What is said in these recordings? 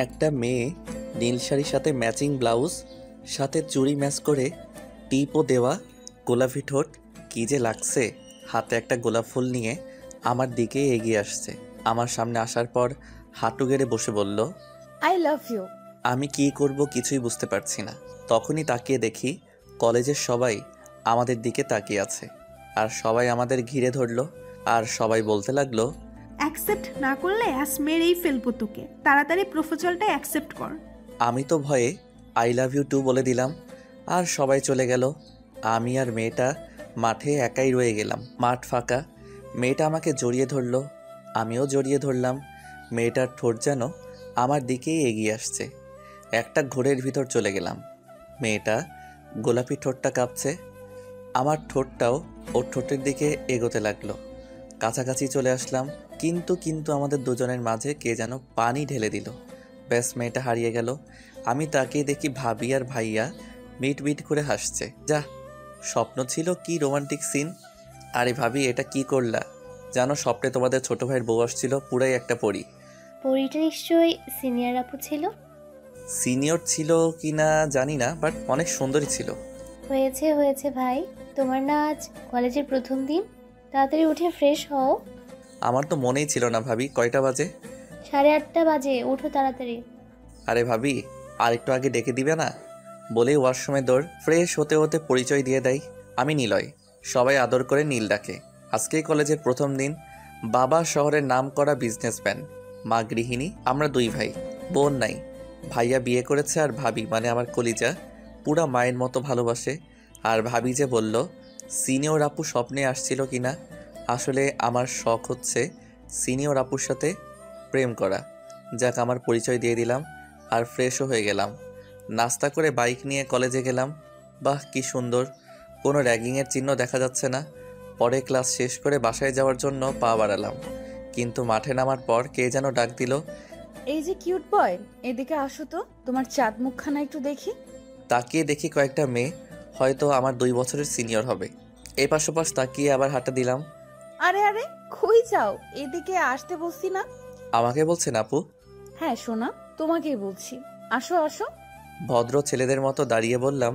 একটা মেয়ে নীল শাড়ির সাথে ম্যাচিং ব্লাউজ, সাথে চুড়ি ম্যাচ করে, টিপও দেওয়া, গোলাপি ঠোঁট, কী যে লাগছে। হাতে একটা গোলাপ ফুল নিয়ে আমার দিকে এগিয়ে আসছে। আমার সামনে আসার পর হাঁটু গেড়ে বসে বলল, আই লাভ ইউ। আমি কী করব কিছুই বুঝতে পারছি না। তখনই তাকিয়ে দেখি কলেজের সবাই আমাদের দিকে তাকিয়ে আছে, আর সবাই আমাদের ঘিরে ধরলো, আর সবাই বলতে লাগলো, অ্যাকসেপ্ট না করলে আজ মেরেই ফেলবো তোকে, তাড়াতাড়ি প্রপোজালটা অ্যাকসেপ্ট কর। আমি তো ভয়ে আই লাভ ইউ টু বলে দিলাম, আর সবাই চলে গেল। আমি আর মেয়েটা মাঠে একাই রয়ে গেলাম। মাঠ ফাঁকা। মেয়েটা আমাকে জড়িয়ে ধরলো, আমিও জড়িয়ে ধরলাম। মেয়েটার ঠোঁট যেন আমার দিকেই এগিয়ে আসছে। একটা ঘোরের ভিতর চলে গেলাম। মেয়েটা গোলাপি ঠোঁটটা কাঁপছে, আমার ঠোঁটটাও ওর ঠোঁটের দিকে এগোতে লাগলো। কাছাকাছি চলে আসলাম, কিন্তু আমাদের দুজনের মাঝে কে যেন পানি ঢেলে দিল। ব্যাস, মেয়েটা হারিয়ে গেল। আমি তাকিয়ে দেখি ভাবি আর ভাইয়া মিট মিট করে হাসছে। যা, স্বপ্ন ছিল কি রোমান্টিক সিন। আরে ভাবি, এটা কি করলা? জানো, স্বপ্নে তোমাদের ছোট ভাইয়ের বউ আসছিল, পুরাই একটা পরী। পরীটা নিশ্চয়ই সিনিয়র আপু ছিল। সিনিয়র ছিল কি না জানি না, বাট অনেক সুন্দরী ছিল। হয়েছে হয়েছে ভাই, তোমার না আজ কলেজের প্রথম দিন, তাড়াতাড়ি উঠে ফ্রেশ হও। আমার তো মনেই ছিল না ভাবি, কয়টা বাজে? 8:30 বাজে, উঠো তাড়াতাড়ি। আরে ভাবি, আর একটু আগে ডেকে দিবে না? বলেই ওয়াশরুমে দৌড়। ফ্রেশ হতে হতে পরিচয় দিয়ে দেয়, আমি নিলয়। সবাই আদর করে নীল ডাকে। আজকেই কলেজের প্রথম দিন। বাবা শহরের নামকরা বিজনেসম্যান, মা গৃহিণী, আমরা 2 ভাই, বোন নাই। ভাইয়া বিয়ে করেছে, আর ভাবি মানে আমার কলিজা পুরা মায়ের মতো ভালোবাসে। আর ভাবি যে বলল সিনিয়র আপু স্বপ্নে আসছিল কিনা, আসলে আমার শখ হচ্ছে সিনিয়র আপুর সাথে প্রেম করা। যাক, আমার পরিচয় দিয়ে দিলাম আর ফ্রেশও হয়ে গেলাম। নাস্তা করে বাইক নিয়ে কলেজে গেলাম। বাহ, কি সুন্দর, কোনো র্যাগিংয়ের চিহ্ন দেখা যাচ্ছে না। পরে ক্লাস শেষ করে বাসায় যাওয়ার জন্য পা বাড়ালাম, কিন্তু মাঠে নামার পর কে যেন ডাক দিল। এই যে কিউট বয়, এদিকে আসো তো, তোমার চাঁদ মুখখানা একটু দেখি। তাকিয়ে দেখি কয়েকটা মেয়ে, হয়তো আমার 2 বছরের সিনিয়র হবে। এপাশ ওপাশ তাকিয়ে আবার হাঁটা দিলাম। আরে আরে, কই যাও? এদিকে আসতে বলছি না? আমাকে বলছেন আপু? হ্যাঁ সোনা, তোমাকেই বলছি, আসো আসো। ভদ্র ছেলেদের মতো দাঁড়িয়ে বললাম,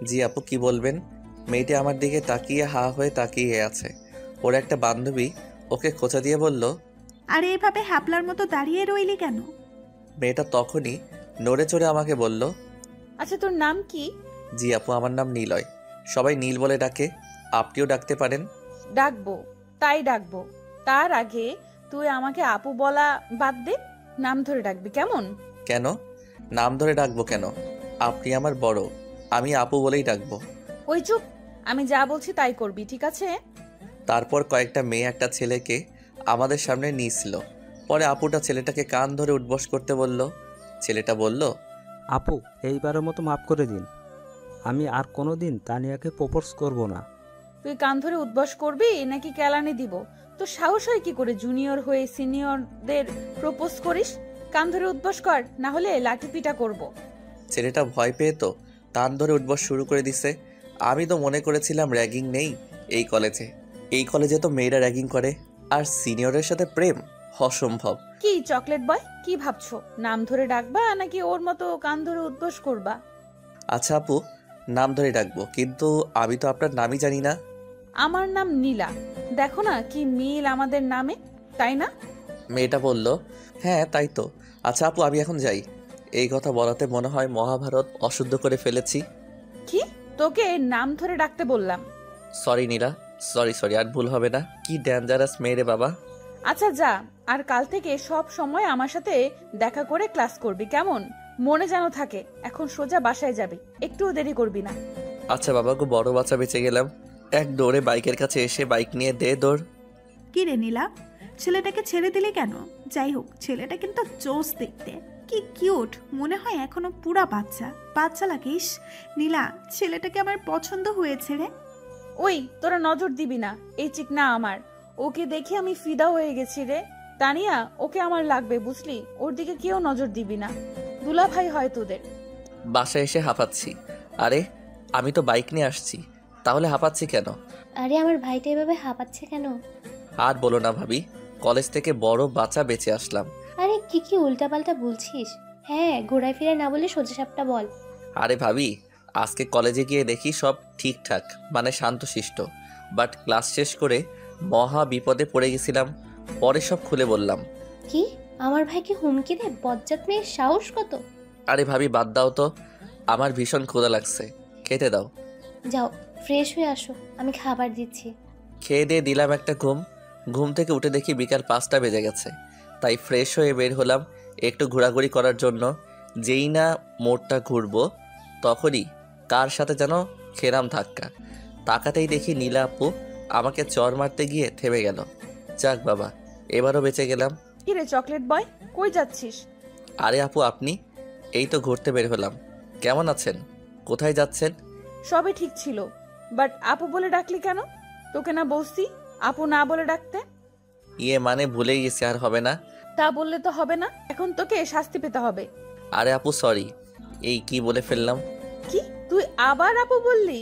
জি আপু, কি বলবেন? মেয়েটি আমার দিকে তাকিয়ে হা হয়ে তাকিয়ে আছে। ওর একটা বান্ধবী ওকে খোঁচা দিয়ে বলল, আরে এভাবে হ্যাপলার মতো দাঁড়িয়ে রইলি কেন? মেয়েটা তখনই নড়ে চড়ে আমাকে বলল, আচ্ছা তোর নাম কি? জি আপু, আমার নাম নীলয়। সবাই নীল বলে ডাকে, আপনিও ডাকতে পারেন। ডাকবো, তাই ডাকবো। তার আগে তুই আমাকে আপু বলা বাদ দে, নাম ধরে ডাকবি কেমন? কেন নাম ধরে ডাকবো কেন? আপনি আমার বড়, আমি আপু বলেই ডাকবো। ওই চুপ, আমি যা বলছি তাই করবি, ঠিক আছে? তারপর কয়েকটা মেয়ে একটা ছেলেকে আমাদের সামনে নিয়েছিল। পরে আপুটা ছেলেটাকে কান ধরে উঠবস করতে বলল। ছেলেটা বলল, আপু, এইবারের মতো মাফ করে দিন, আমি আর কোনোদিন তানিয়াকে প্রপোজ করব না। তুই কান ধরে উদ্বাস করবি নাকি কেলানি দিব? তো সাহস হয় কি করে জুনিয়র হয়ে সিনিয়রদের প্রপোজ করিস? কান ধরে উদ্বাস কর, না হলে লাঠি পিটা করব। ছেলেটা ভয় পেয়ে তো কান ধরে উঠবস শুরু করে দিছে। আমি তো মনে করেছিলাম র্যাগিং নেই এই কলেজে। এই কলেজে তো মেয়েরা র্যাগিং করে, আর সিনিয়রের সাথে প্রেম অসম্ভব। কি চকলেট বয়, কি ভাবছো? নাম ধরে ডাকবা নাকি ওর মতো কান ধরে উদ্বাস করবা? আচ্ছা আপু, নাম ধরে ডাকবো, কিন্তু আমি তো আপনার নামই জানি না। আমার নাম নীলা, দেখো না কি মিল আমাদের নামে, তাই না? মেয়েটা বলল, হ্যাঁ তাই তো। আচ্ছা আপু, আমি এখন যাই। এই কথা বলাতে মনে হয় মহাভারত অশুদ্ধ করে ফেলেছি। কি, তোকে নাম ধরে ডাকতে বললাম? সরি নীলা, সরি, আর ভুল হবে না। কি ডেঞ্জারাস মেয়ে রে বাবা। আচ্ছা যা, আর কাল থেকে সব সময় আমার সাথে দেখা করে ক্লাস করবি কেমন? মনে যেন থাকে। এখন সোজা বাসায় যাবি, একটুও দেরি করবি না। আচ্ছা বাবা গো, বড় বাচ্চা বেঁচে গেলাম। এক দৌড়ে বাইকের কাছে এসে বাইক নিয়ে দে দৌড়। কি রে নীলা, ছেলেটাকে ছেড়ে দিলি কেন? যাই হোক, ছেলেটা কিন্তু জোস দেখতে, কি কিউট, মনে হয় এখনো পুরা বাচ্চা বাচ্চা লাগিস। নীলা, ছেলেটাকে আমার পছন্দ হয়েছে রে। ওই তোরা নজর দিবি না, এই চিকনা আমার, ওকে দেখে আমি ফিদা হয়ে গেছি রে। তানিয়া, ওকে আমার লাগবে বুঝলি, ওর দিকে কেউ নজর দিবি না, দুলা ভাই হয় তোদের। বাসায় এসে হাঁপাচ্ছি। আরে আমি তো বাইক নিয়ে আসছি, তাহলে হাঁপাচ্ছি কেন? আরে আমার ভাইটা এভাবে হাঁপাচ্ছে কেন? আর বলো না ভাবি, কলেজ থেকে বড় বাচ্চা বেঁচে আসলাম। আরে কি কি উল্টাপাল্টা বলছিস? হ্যাঁ, ঘোরায় ফিরে না বলে সোজাসাপটা বল। আরে ভাবি, আজকে কলেজে গিয়ে দেখি সব ঠিকঠাক, মানে শান্তশিষ্ট। বাট ক্লাস শেষ করে মহা বিপদে পড়ে গেছিলাম। পরে সব খুলে বললাম। কি? আমার ভাইকে হুমকি দে? বজ্জাত মেয়ের সাহস কত! আরে ভাবি বাদ দাও তো, আমার ভীষণ ক্ষুধা লাগছে, খেতে দাও। যাও ফ্রেশ হয়ে আসো, আমি খাবার দিচ্ছি। খেয়ে দিয়ে দিলাম একটা ঘুম। ঘুম থেকে উঠে দেখি বিকাল 5টা বেজে গেছে। তাই ফ্রেশ হয়ে বের হলাম একটু ঘোরাঘুরি করার জন্য। যেই না মোড়টা ঘুরবো তখনই কার সাথে যেন খেলাম ধাক্কা। তাকাতেই দেখি নীলা আপু আমাকে চর মারতে গিয়ে থেমে গেল। যাক বাবা, এবারও বেঁচে গেলাম। কিরে চকলেট বয়, কই যাচ্ছিস? আরে আপু আপনি? এই তো ঘুরতে বের হলাম। কেমন আছেন? কোথায় যাচ্ছেন? সবই ঠিক ছিল, বাট আপু বলে ডাকলি কেন? তোকে না বলছি আপু না বলে ডাকতে? ইয়ে মানে ভুলেই গেছি, আর হবে না। তা বললে তো হবে না, এখন তোকে শাস্তি পেতে হবে। আরে আপু সরি, এই কি বলে ফেললাম। কি তুই আবার আপু বললি?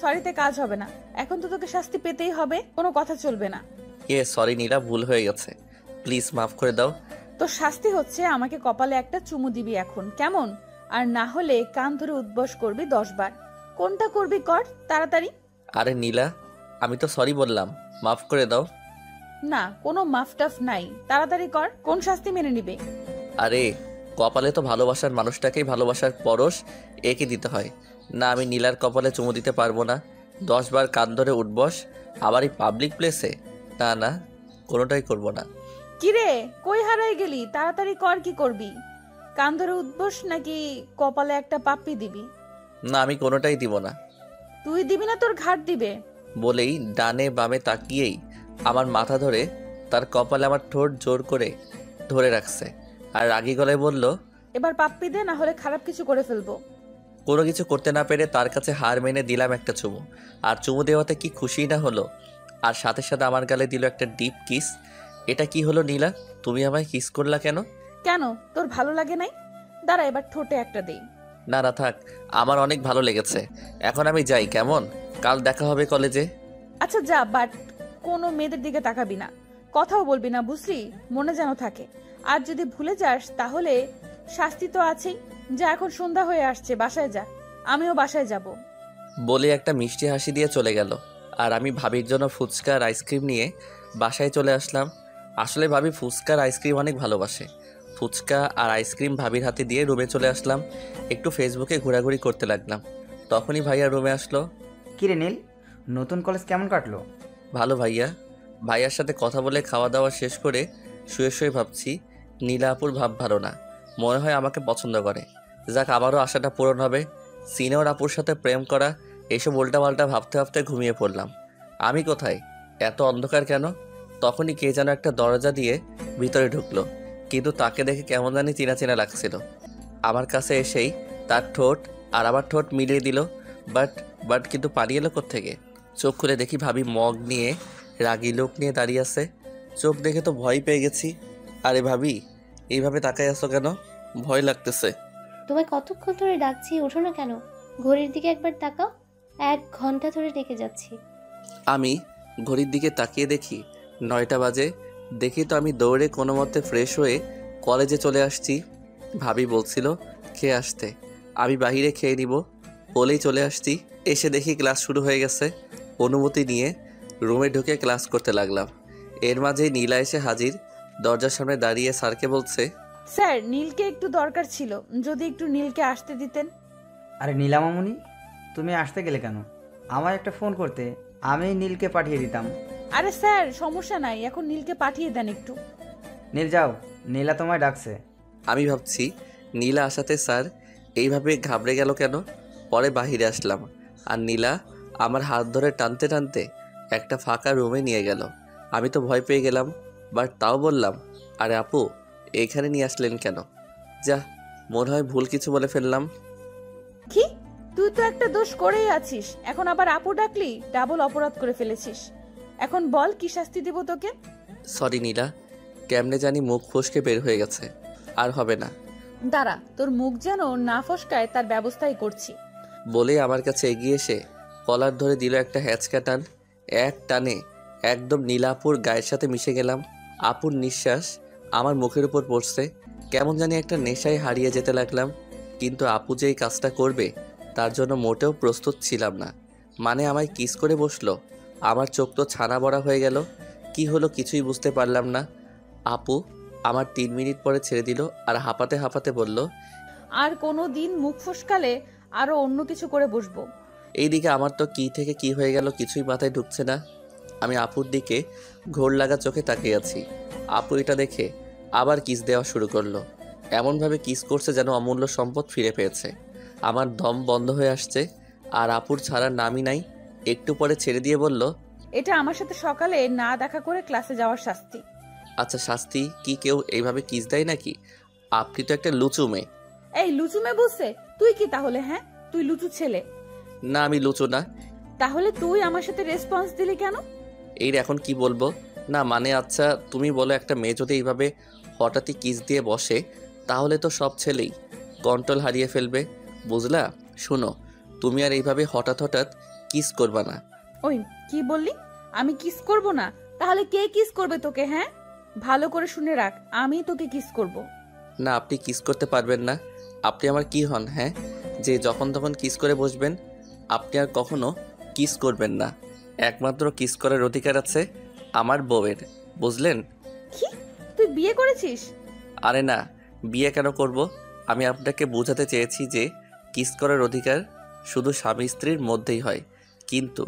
সরিতে কাজ হবে না, এখন তো তোকে শাস্তি পেতেই হবে, কোনো কথা চলবে না। সরি নীলা, ভুল হয়ে গেছে, প্লিজ মাফ করে দাও। তো শাস্তি হচ্ছে আমাকে কপালে একটা চুমু দিবি এখন, কেমন? আর না হলে কান ধরে উদ্বস করবি 10 বার। কোনটা করবি কর তাড়াতাড়ি। আরে নীলা, আমি তো সরি বললাম, মাফ করে দাও। না, কোনো মাফটাফ নাই, তাড়াতাড়ি কর। কোন শাস্তি মেনে নিবে? আরে কপালে তো ভালোবাসার মানুষটাকেই ভালোবাসার পরশ এঁকে দিতে হয় না। আমি নীলার কপালে চুমু দিতে পারবো না। 10 বার কান ধরে উঠবস, আবার এই পাবলিক প্লেসে? না না, কোনোটাই করব না। কিরে কই হারাই গেলি? তাড়াতাড়ি কর, কি করবি? কান ধরে উদ্বস নাকি কপালে একটা পাপ্পি দিবি? না, আমি কোনোটাই দিব না। তুই দিবি না, তোর ঘাট দিবে। বলেই ডানে বামে তাকিয়েই আমার মাথা ধরে তার কপালে আমার ঠোঁট জোর করে ধরে রাখছে, আর রাগী গলায় বলল, এবার পাপ্পি দে, না হলে খারাপ কিছু করে ফেলবো। কোনো কিছু করতে না পেরে তার কাছে হার মেনে দিলাম একটা চুমু। আর চুমু দেওয়াতে কি খুশি না হলো, আর সাথে সাথে আমার গালে দিল একটা ডিপ কিস। এটা কি হলো নীলা, তুমি আমায় কিস করলা কেন? কেন, তোর ভালো লাগে নাই? দাঁড়া এবার ঠোঁটে একটা দেই। না না থাক, আমার অনেক ভালো লেগেছে। এখন আমি যাই, কেমন? কাল দেখা হবে কলেজে। আচ্ছা যা, বাট কোনো মেয়েদের দিকে তাকাবি না, কথাও বলবি না, বুঝলি? মনে যেন থাকে। আর যদি ভুলে যাস তাহলে শাস্তি তো আছেই। যা, এখন সন্ধ্যা হয়ে আসছে, বাসায় যা। আমিও বাসায় যাব। বলে একটা মিষ্টি হাসি দিয়ে চলে গেল। আর আমি ভাবির জন্য ফুচকা আর আইসক্রিম নিয়ে বাসায় চলে আসলাম। আসলে ভাবি ফুচকা আর আইসক্রিম অনেক ভালোবাসে। ফুচকা আর আইসক্রিম ভাবির হাতে দিয়ে রুমে চলে আসলাম। একটু ফেসবুকে ঘোরাঘুরি করতে লাগলাম। তখনই ভাইয়া রুমে আসলো। কিরে নীল, নতুন কলেজ কেমন কাটলো? ভালো ভাইয়া। ভাইয়ার সাথে কথা বলে খাওয়া দাওয়া শেষ করে শুয়ে শুয়ে ভাবছি নীলা আপুর ভাব ভালো না, মনে হয় আমাকে পছন্দ করে। যাক, আবারও আশাটা পূরণ হবে। সিনিয়র আপুর সাথে প্রেম করা, এসব উল্টাপাল্টা ভাবতে ভাবতে ঘুমিয়ে পড়লাম। আমি কোথায়? এত অন্ধকার কেন? তখনই কে যেন একটা দরজা দিয়ে ভিতরে ঢুকলো, কিন্তু তাকে দেখে কেমন জানি চেনা চেনা লাগছিল। আমার কাছে এসেই তার ঠোঁট আর আমার ঠোঁট মিলিয়ে দিল। বাট কিন্তু পালিয়ে এলো কোত্থেকে? চোখ খুলে দেখি ভাবি মগ নিয়ে রাগী লোক নিয়ে দাঁড়িয়ে আছে। চোখ দেখে তো ভয় পেয়ে গেছি। আরে ভাবি, এইভাবে তাকাই আছো কেন? ভয় লাগতেছে। তোমায় কতক্ষণ ধরে ডাকছি, ওঠো না কেন? ঘড়ির দিকে একবার তাকাও, 1 ঘন্টা ধরে ডেকে যাচ্ছি। আমি ঘড়ির দিকে তাকিয়ে দেখি 9টা বাজে। দেখি তো আমি দৌড়ে কোনো মতে ফ্রেশ হয়ে কলেজে চলে আসছি। ভাবি বলছিল খেয়ে আসতে, আমি বাহিরে খেয়ে নিব বলেই চলে আসছি। এসে দেখি ক্লাস শুরু হয়ে গেছে। অনুমতি নিয়ে রুমে ঢুকে ক্লাস করতে লাগলাম। এর মাঝেই নীলা এসে হাজির। দরজার সামনে দাঁড়িয়ে স্যারকে বলছে, স্যার, নীলকে একটু দরকার ছিল, যদি একটু নীলকে আসতে দিতেন। আরে নীলা মামুনি, তুমি আসতে গেলে কেন? আমায় একটা ফোন করতে, আমি নীলকে পাঠিয়ে দিতাম। আরে স্যার সমস্যা নাই, এখন নীলকে পাঠিয়ে দেন একটু। নীল যাও, নীলা তোমায় ডাকছে। আমি ভাবছি নীলা আসাতে স্যার এইভাবে ঘাবড়ে গেল কেন। পরে বাহিরে আসলাম, আর নীলা আমার হাত ধরে টানতে টানতে একটা ফাঁকা রুমে নিয়ে গেল। আমি তো ভয় পেয়ে গেলাম, বাট তাও বললাম, আরে আপু এইখানে নিয়ে আসলেন কেন? যা, মনে হয় ভুল কিছু বলে ফেললাম। কি, তুই তো একটা দোষ করেই আছিস, এখন আবার আপু ডাকলি, ডাবল অপরাধ করে ফেলেছিস। এখন বল কি শাস্তি দিব তোকে? সরি নীলা, কেমনে জানি মুখ ফসকে বের হয়ে গেছে, আর হবে না। দাঁড়া, তোর মুখ যেন না ফসকায় তার ব্যবস্থাই করছি। বলে আমার কাছে এগিয়ে এসে কলার ধরে দিল একটা হ্যাচকা টান। এক টানে একদম নীলাপুর গায়ের সাথে মিশে গেলাম। আপুর নিঃশ্বাস আমার মুখের উপর পড়ছে। কেমন জানি একটা নেশায় হারিয়ে যেতে লাগলাম। কিন্তু আপু যে এই কাজটা করবে তার জন্য মোটেও প্রস্তুত ছিলাম না। মানে আমায় কিস করে বসলো। আমার চোখ তো ছানা বড়া হয়ে গেল। কি হলো কিছুই বুঝতে পারলাম না। আপু আমার 3 মিনিট পরে ছেড়ে দিল আর হাঁপাতে হাঁপাতে বলল, আর কোনো দিন মুখ ফসকালে আরো অন্য কিছু করে বসবো। এইদিকে আমার তো কি থেকে কি হয়ে গেল কিছুই মাথায় ঢুকছে না। আমি আপুর দিকে ঘোর লাগা চোখে তাকিয়ে আছি। আপু এটা দেখে আবার কিস দেওয়া শুরু করলো। এমনভাবে কিস করছে যেন অমূল্য সম্পদ ফিরে পেয়েছে। আমার দম বন্ধ হয়ে আসছে আর আপুর ছাড়ার নামই নাই। একটু পরে ছেড়ে দিয়ে বলল, এটা আমার সাথে সকালে না দেখা করে ক্লাসে যাওয়ার শাস্তি। আচ্ছা শাস্তি কি কেউ এইভাবে কিস দেয় নাকি? আপনি তো একটা লুচু মেয়ে। এই লুচুমে বলছে? তুই কি তাহলে? হ্যাঁ, তুই লুচু ছেলে। না আমি লুচু না। তাহলে তুই আমার সাথে রেসপন্স দিলি কেন? এই এখন কি বলবো? না মানে আচ্ছা তুমি বলো, একটা মেয়ে যদি এইভাবে হঠাৎই কিস দিয়ে বসে তাহলে তো সব ছেলেই কন্ট্রোল হারিয়ে ফেলবে, বুঝলা? শুনো, তুমি আর এইভাবে হঠাৎ হঠাৎ কিস করবা না। ওই কি বললি? আমি কিস করব না? তাহলে কে কিস করবে তোকে? হ্যাঁ, ভালো করে শুনে রাখ, আমি তোকে কিস করব। না আপনি কিস করতে পারবেন না। আপনি আমার কি হন হ্যাঁ, যে যখন তখন কিস করে বসবেন? আপনি আর কখনো কিস করবেন না। একমাত্র কিস করার অধিকার আছে আমার বউয়ের, বুঝলেন? কি? তুই বিয়ে করেছিস? আরে না, বিয়ে কেন করব? আমি আপনাকে বোঝাতে চেয়েছি যে কিস করার অধিকার শুধু স্বামী স্ত্রীর মধ্যেই হয়, কিন্তু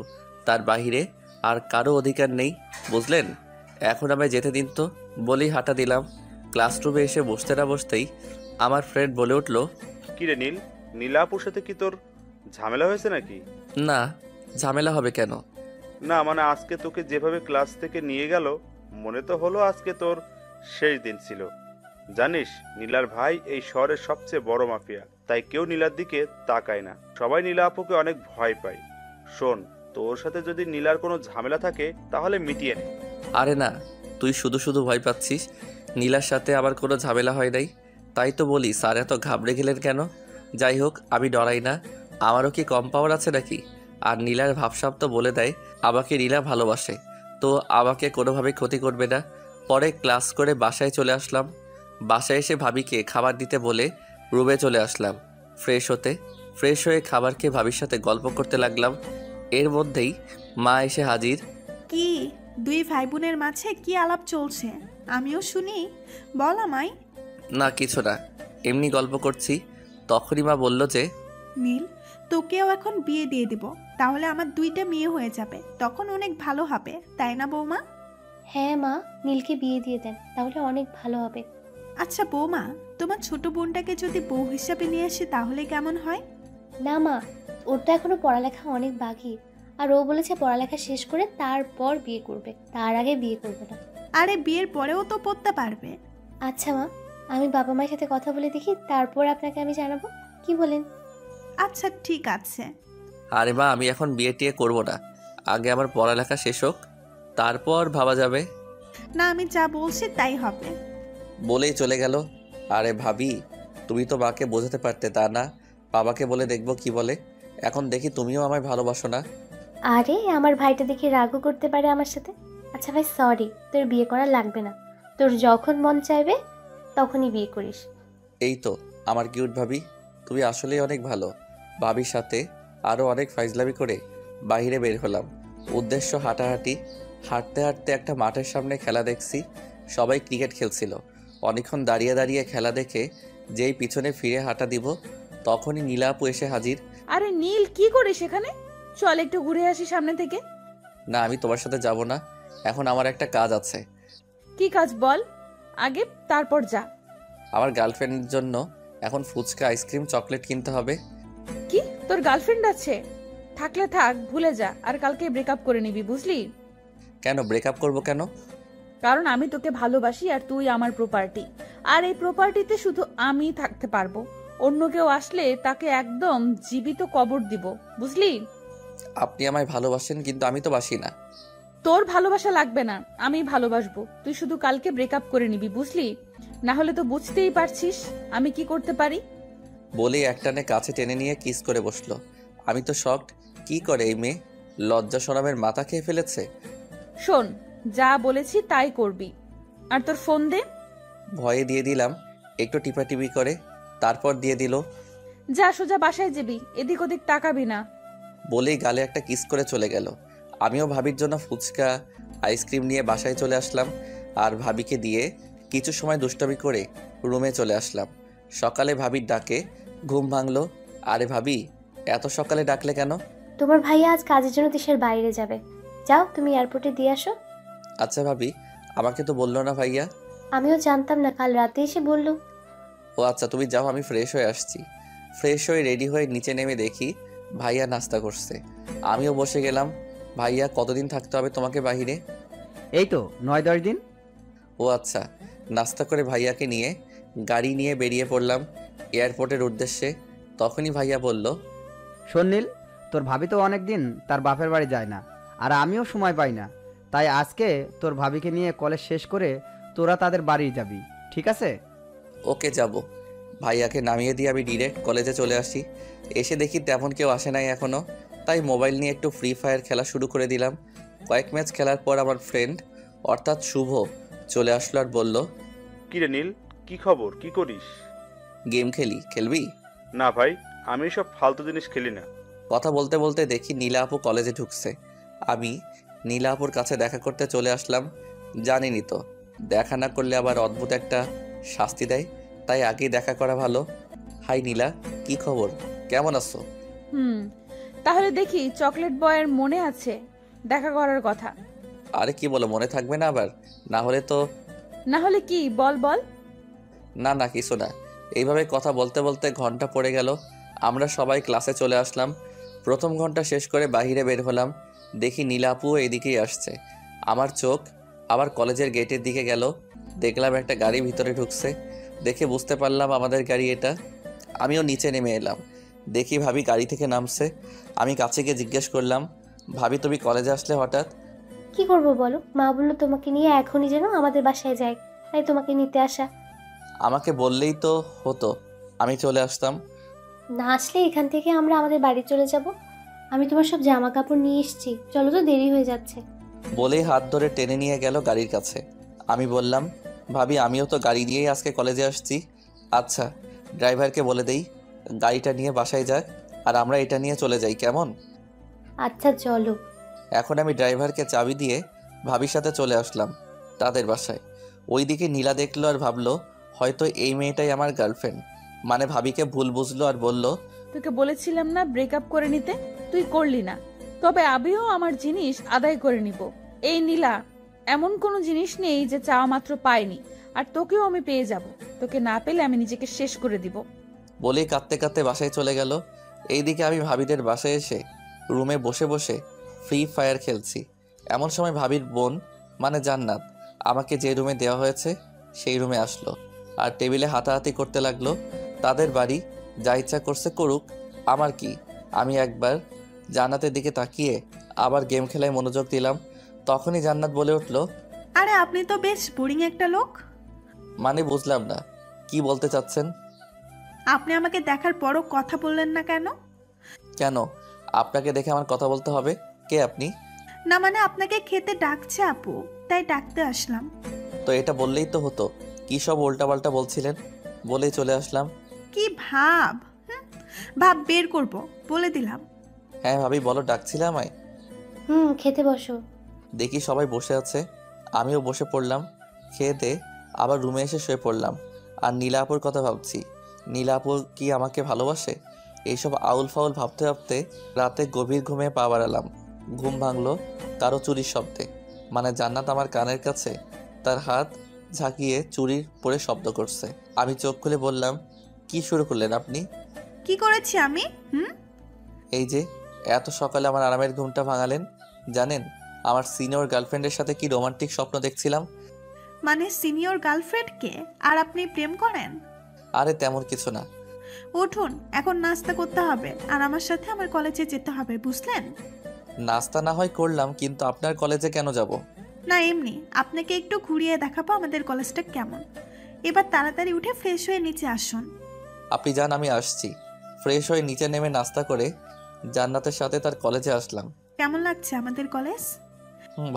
তার বাইরে আর কারো অধিকার নেই, বুঝলেন? এখন আমায় যেতে দিন তো, বলেই হাঁটা দিলাম। ক্লাসরুমে এসে বসতে না বসতেই আমার ফ্রেন্ড বলে উঠল, কিরে নীল, নীলাপুর সাথে কি তোর ঝামেলা হয়েছে নাকি? না ঝামেলা হবে কেন? না মানে আজকে তোকে যেভাবে ক্লাস থেকে নিয়ে গেল, মনে তো হলো আজকে তোর শেষ দিন ছিল। জানিস নীলার ভাই এই শহরের সবচেয়ে বড় মাফিয়া, তাই কেউ নীলার দিকে তাকায় না। সবাই নীলা আপুকে অনেক ভয় পায়। শোন, তোর সাথে যদি নীলার কোনো ঝামেলা থাকে তাহলে মিটিয়ে নে। আরে না, তুই শুধু শুধু ভয় পাচ্ছিস। নীলার সাথে আবার কোনো ঝামেলা হয় নাই, তাই তো বলি স্যার এত ঘাবড়ে গেলেন কেন? যাই হোক, আমি ডরাই না। আমারও কি কম পাওয়ার আছে নাকি? আর নীলার ভাবসাব তো বলে দেয় আমাকে নীলা ভালোবাসে, তো আমাকে কোনোভাবে ক্ষতি করবে না। পরে ক্লাস করে বাসায় চলে আসলাম। বাসায় এসে ভাবিকে খাবার দিতে বলে রুমে চলে আসলাম ফ্রেশ হয়ে খাবার খেয়ে ভাবির সাথে গল্প করতে লাগলাম। এর মধ্যেই মা এসে হাজির। কি দুই ভাই বোনের মাঝে কি আলাপ চলছে? আমিও শুনি, বল আমায়। না কিছু না, এমনি গল্প করছি। তখনই মা বলল যে, নীল, তোকেও এখন বিয়ে দিয়ে দিব, তাহলে আমার দুইটা মেয়ে হয়ে যাবে, তখন অনেক ভালো হবে, তাই না বৌমা? হ্যাঁ মা, নীলকে বিয়ে দিয়ে দেন, তাহলে অনেক ভালো হবে। আচ্ছা বৌমা, তোমার ছোট বোনটাকে যদি বউ হিসাবে নিয়ে আসি তাহলে কেমন হয়? না মা, ওর তো এখনো পড়ালেখা অনেক বাকি, আর ও বলেছে পড়ালেখা শেষ করে তারপর বিয়ে করবে, তার আগে বিয়ে করবে না। আরে বিয়ের পরেও তো পড়তে পারবে। আচ্ছা মা, আমি বাবা মায়ের সাথে কথা বলে দেখি, তারপর আপনাকে আমি জানাবো, কি বলেন? আচ্ছা ঠিক আছে। আরে মা আমি এখন বিয়ে টিয়ে করবো না, আগে আমার পড়ালেখা শেষ হোক, তারপর ভাবা যাবে। না, আমি যা বলছি তাই হবে। বলেই চলে গেল। আরে ভাবি, তুমি তো মাকে বোঝাতে পারতে, তা না বাবাকে বলে দেখবো কি বলে। এখন দেখি তুমিও আমায় ভালোবাসো না। আরে আমার ভাইটা দেখি রাগও করতে পারে আমার সাথে। আচ্ছা ভাই সরি, তোর বিয়ে করা লাগবে না, তোর যখন মন চাইবে তখনই বিয়ে করিস। এই তো আমার কিউট ভাবি, তুমি আসলেই অনেক ভালো। ভাবির সাথে আরও অনেক ফাইজলামি করে বাইরে বের হলাম। উদ্দেশ্য হাঁটাহাঁটি। হাঁটতে হাঁটতে একটা মাঠের সামনে খেলা দেখছি, সবাই ক্রিকেট খেলছিল। অনেকক্ষণ দাঁড়িয়ে দাঁড়িয়ে খেলা দেখে যেই পিছনে ফিরে হাঁটা দিব তখনই নীলা আপু এসে হাজির। আরে নীল, কি করিস এখানে? চল একটু ঘুরে আসি সামনে থেকে। না আমি তোমার সাথে যাব না, এখন আমার একটা কাজ আছে। কি কাজ বল আগে, তারপর যা। আমার গার্লফ্রেন্ডের জন্য এখন ফুচকা, আইসক্রিম, চকলেট কিনতে হবে। কি, তোর গার্লফ্রেন্ড আছে? থাকলে থাক, ভুলে যা, আর কালকে ব্রেকআপ করে নিবি, বুঝলি? কেন ব্রেকআপ করব কেন? কারণ আমি তোকে ভালোবাসি আর তুই আমার প্রপার্টি, আর এই প্রপার্টিতে শুধু আমি থাকতে পারবো। অন্য কেউ আসলে তাকে একদম জীবিত কবর দিব, বুঝলি? আপনি আমায় ভালোবাসেন কিন্তু আমি তো বাসি না। তোর ভালোবাসা লাগবে না, আমি ভালোবাসবো। তুই শুধু কালকে ব্রেকআপ করে নিবি, বুঝলি? না হলে তো বুঝতেই পারছিস আমি কি করতে পারি। বলেই একটানে কাছে টেনে নিয়ে কিস করে বসলো। আমি তো শকড, কি করে এই মেয়ে? লজ্জা শরমের মাথা খেয়ে ফেলেছে। শোন, যা বলেছি তাই করবি, আর তোর ফোন দে। ভয়ে দিয়ে দিলাম, একটু টিপাটিপি করে, তারপর দিয়ে দিল। যা সোজা বাসায় যাবি, এদিক ওদিক তাকাবি না। বলেই গালে একটা কিস করে চলে গেল। আমিও ভাবির জন্য ফুচকা আইসক্রিম নিয়ে বাসায় চলে আসলাম, আর ভাবিকে দিয়ে কিছু সময় দুষ্টামি করে রুমে চলে আসলাম। সকালে ভাবির ডাকে ঘুম ভাঙলো। আরে ভাবি, এত সকালে ডাকলে কেন? তোমার ভাইয়া আজ কাজের জন্য দেশের বাইরে যাবে, যাও তুমি এয়ারপোর্টে দিয়ে আসো। আচ্ছা ভাবি, আমাকে তো বললো না ভাইয়া। আমিও জানতাম না, কাল রাতে এসে বললো। ও আচ্ছা, তুমি যাও, আমি ফ্রেশ হয়ে আসছি। ফ্রেশ হয়ে রেডি হয়ে নিচে নেমে দেখি ভাইয়া নাস্তা করছে। আমিও বসে গেলাম। ভাইয়া, কতদিন থাকতে হবে তোমাকে বাহিরে? এই তো 9-10 দিন। ও আচ্ছা। নাস্তা করে ভাইয়াকে নিয়ে গাড়ি নিয়ে বেরিয়ে পড়লাম এয়ারপোর্টের উদ্দেশ্যে। তখনই ভাইয়া বলল, শোন নীল, তোর ভাবি তো অনেক দিন তার বাপের বাড়ি যায় না, আর আমিও সময় পাই না, তাই আজকে তোর ভাবিকে নিয়ে কলেজ শেষ করে তোরা তাদের বাড়ি যাবি, ঠিক আছে? ওকে যাব। ভাইয়াকে নামিয়ে দিয়ে আমি ডিরেক্ট কলেজে চলে আসি। এসে দেখি তেমন কেউ আসে নাই এখনও, তাই মোবাইল নিয়ে একটু ফ্রি ফায়ার খেলা শুরু করে দিলাম। কয়েক ম্যাচ খেলার পর আমার ফ্রেন্ড অর্থাৎ শুভ চলে আসলো আর বলল, কিরে নীল, কি খবর, কি করিস? গেম খেলবি? না ভাই, আমি সব ফালতু জিনিস খেলি না। কথা বলতে বলতে দেখি নীলা আপু কলেজে ঢুকছে। আমি নীলা আপুর কাছে দেখা করতে চলে আসলাম। জানিনি তো, দেখা না করলে আবার অদ্ভুত একটা শাস্তি দেয়, তাই আগেই দেখা করা ভালো। হাই নীলা, কি খবর, কেমন আছো? তাহলে দেখি চকলেট বয়ের মনে আছে দেখা করার কথা? আরে কি বলো, মনে থাকবে না আবার? না হলে তো। না হলে কি, বল বল। না কিছু না। এইভাবে কথা বলতে বলতে ঘন্টা পড়ে গেল। আমরা সবাই ক্লাসে চলে আসলাম। প্রথম ঘন্টা শেষ করে বাইরে বের হলাম। দেখি নীলা আপুও এদিকেই আসছে। আমার চোখ আবার কলেজের গেটের দিকে গেল। দেখলাম একটা গাড়ি ভিতরে ঢুকছে। দেখে বুঝতে পারলাম আমাদের গাড়ি এটা। আমিও নিচে নেমে এলাম। দেখি ভাবি গাড়ি থেকে নামছে। আমি কাছে গিয়ে জিজ্ঞেস করলাম, ভাবি তুমি কলেজে আসলে হঠাৎ? কি করব বলো, মা বললো তোমাকে নিয়ে এখনই যেন আমাদের বাসায় যাই, তাই তোমাকে নিতে আসা। আমাকে বললেই তো হতো, আমি চলে আসতাম। না আসলে এখান থেকে আমরা আমাদের বাড়ি চলে যাব। আমি তোমার সব জামা কাপড় নিয়ে এসেছি, চলো তো দেরি হয়ে যাচ্ছে। বলেই হাত ধরে টেনে নিয়ে গেল গাড়ির কাছে। আমি বললাম, ভাবি আমিও তো গাড়ি দিয়েই আজকে কলেজে আসছি। আচ্ছা, ড্রাইভারকে বলে দেই গাড়িটা নিয়ে বাসায় যাক, আর আমরা এটা নিয়ে চলে যাই, কেমন? আচ্ছা চলো। এখন আমি ড্রাইভারকে চাবি দিয়ে ভাবির সাথে চলে আসলাম তাদের বাসায়। ওইদিকে নীলা দেখলো আর ভাবলো হয়তো এই মেয়েটাই আমার গার্লফ্রেন্ড। মানে ভাবিকে ভুল বুঝলো আর বলল, তোকে বলেছিলাম না ব্রেকআপ করে নিতে, তুই করলি না। তবে আমিও আমার জিনিস আদায় করে নিব। এই নীলা, এমন কোনো জিনিস নেই যে চাওয়া মাত্র পাইনি, আর তোকেও আমি পেয়ে যাব। তোকে না পেলে আমি নিজেকে শেষ করে দিব। বলেই কাঁদতে কাঁদতে বাসায় চলে গেল। এইদিকে আমি ভাবিদের বাসায় এসে রুমে বসে বসে ফ্রি ফায়ার খেলছি। এমন সময় ভাবির বোন মানে জান্নাত আমাকে যে রুমে দেওয়া হয়েছে সেই রুমে আসলো আর টেবিলে হাতাহাতি করতে লাগলো। তাদের বাড়ি, যা ইচ্ছা করছে করুক, আমার কি। আমি একবার জান্নাতের দিকে তাকিয়ে আবার গেম খেলায় মনোযোগ দিলাম। তখনই জান্নাত বলে উঠল, আরে আপনি তো বেশ বোরিং একটা লোক। মানে বুঝলাম না, কি বলতে চাচ্ছেন? আপনি আমাকে দেখার পরও কথা বললেন না কেন? কেন আপনাকে দেখে আমার কথা বলতে হবে? কে আপনি? না মানে আপনাকে খেতে ডাকছে আপু, তাই ডাকতে আসলাম। তো এটা বললেই তো হতো, কি সব উল্টাপাল্টা বলছিলেন। বলেই চলে আসলাম। কি ভাব, ভাব বের করব বলে দিলাম। হ্যাঁ ভাবি বলো, ডাকছিলে আমায়? খেতে বসো। দেখি সবাই বসে আছে, আমিও বসে পড়লাম। খেয়ে দে আবার রুমে এসে শুয়ে পড়লাম। আর নীলাপুর কথা ভাবছি। নীলাপুর কি আমাকে ভালোবাসে? এইসব আউল ফাউল ভাবতে ভাবতে রাতে গভীর ঘুমে পা বাড়ালাম। ঘুম ভাঙলো কারো চুরির শব্দে। মানে জান্নাত আমার কানের কাছে তার হাত ঝাঁকিয়ে চুরির পরে শব্দ করছে। আমি চোখ খুলে বললাম, কি শুরু করলেন আপনি? কি করেছি আমি? এই যে এত সকালে আমার আরামের ঘুমটা ভাঙালেন। জানেন আমার সিনিয়র গার্লফ্রেন্ডের সাথে কি রোমান্টিক স্বপ্ন দেখছিলাম। মানে সিনিয়র গার্লফ্রেন্ডকে আর আপনি প্রেম করেন? আরে তেমন কিছু না। উঠুন, এখন নাস্তা করতে হবে আর আমার সাথে আমার কলেজে যেতে হবে, বুঝলেন? নাস্তা না হয় করলাম, কিন্তু আপনার কলেজে কেন যাব? না এমনি আপনাকে একটু ঘুরিয়ে দেখাবো আমাদের কলেজটা কেমন। এবার তাড়াতাড়ি উঠে ফ্রেশ হয়ে নিচে আসুন। আপনি যান, আমি আসছি। ফ্রেশ হয়ে নিচে নেমে নাস্তা করে জান্নাতের সাথে তার কলেজে আসলাম। কেমন লাগছে আমাদের কলেজ?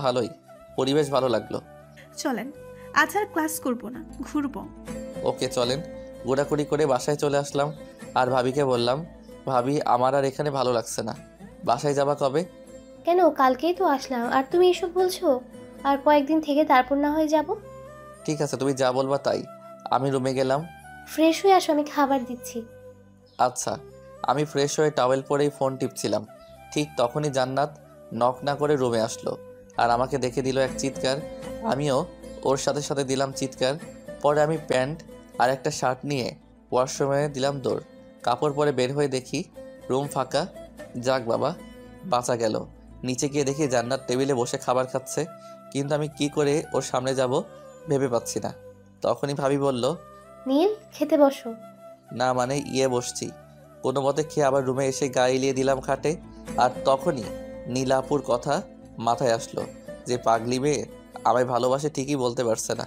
ভালোই, পরিবেশ ভালো লাগলো। চলেন আজ আর ক্লাস করবো না, ঘুরবো। ওকে চলেন। ঘোরাঘুরি করে বাসায় চলে আসলাম আর ভাবিকে বললাম, ভাবি আমার আর এখানে ভালো লাগছে না, বাসায় যাবা কবে? কেন, কালকেই তো আসলাম আর তুমি এসব বলছো? আর কয়েকদিন থেকে তারপর না হয়ে যাব। ঠিক আছে, তুমি যা বলবা তাই। আমি রুমে গেলাম। ফ্রেশ হয়ে আসো, আমি খাবার দিচ্ছি। আচ্ছা। আমি ফ্রেশ হয়ে টাওয়েল পরেই ফোন টিপছিলাম, ঠিক তখনই জান্নাত নক না করে রুমে আসলো আর আমাকে দেখে দিল এক চিৎকার। আমিও ওর সাথে সাথে দিলাম চিৎকার। পরে আমি প্যান্ট আর একটা শার্ট নিয়ে ওয়াশরুমে দিলাম দৌড়। কাপড় পরে বের হয়ে দেখি রুম ফাঁকা। যাক বাবা, বাঁচা গেল। নিচে গিয়ে দেখি জান্নাত টেবিলে বসে খাবার খাচ্ছে, কিন্তু আমি কি করে ওর সামনে যাব ভেবে পাচ্ছি না। তখনই ভাবি বলল, নীল, খেতে বসো। না মানে বসছি। কোনো মতে খেয়ে আবার রুমে এসে গা এলিয়ে দিলাম খাটে। আর তখনই নীলাপুর কথা মাথায় আসলো, যে পাগলি মেয়ে আমায় ভালোবাসে ঠিকই বলতে পারছে না।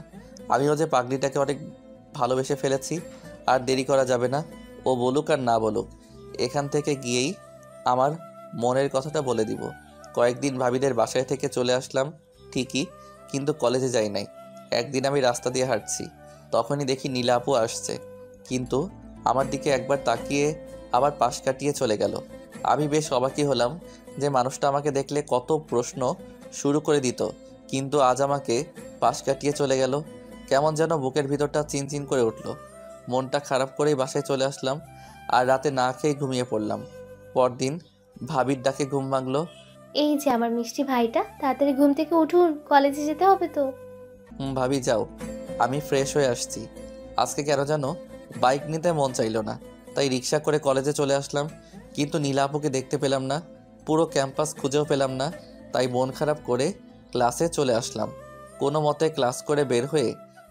আমিও যে পাগলিটাকে অনেক ভালোবেসে ফেলেছি। আর দেরি করা যাবে না, ও বলুক আর না বলুক, এখান থেকে গিয়েই আমার মনের কথাটা বলে দিব। কয়েকদিন ভাবিদের বাসায় থেকে চলে আসলাম ঠিকই, কিন্তু কলেজে যাই নাই। একদিন আমি রাস্তা দিয়ে হাঁটছি, তখনই দেখি নীলা আপু আসছে, কিন্তু আমার দিকে একবার তাকিয়ে আবার পাশ কাটিয়ে চলে গেল। আমি বেশ অবাকই হলাম যে মানুষটা আমাকে দেখলে কত প্রশ্ন শুরু করে দিত, কিন্তু আজ আমাকে পাশ কাটিয়ে চলে গেল। কেমন যেন বুকের ভিতরটা চিনচিন করে উঠল। মনটা খারাপ করেই বাসায় চলে আসলাম আর রাতে না খেয়ে ঘুমিয়ে পড়লাম। পরদিন ভাবির ডাকে ঘুম ভাঙলো। এই যে আমার মিষ্টি ভাইটা, তাড়াতাড়ি ঘুম থেকে উঠুন, কলেজে যেতে হবে তো। ভাবি যাও, আমি ফ্রেশ হয়ে আসছি। আজকে কেন যেন বাইক নিতে মন চাইলো না, তাই রিক্সা করে কলেজে চলে আসলাম, কিন্তু নীলা আপুকে দেখতে পেলাম না। পুরো ক্যাম্পাস খুঁজেও পেলাম না, তাই মন খারাপ করে ক্লাসে চলে আসলাম। কোনো মতে ক্লাস করে বের হয়ে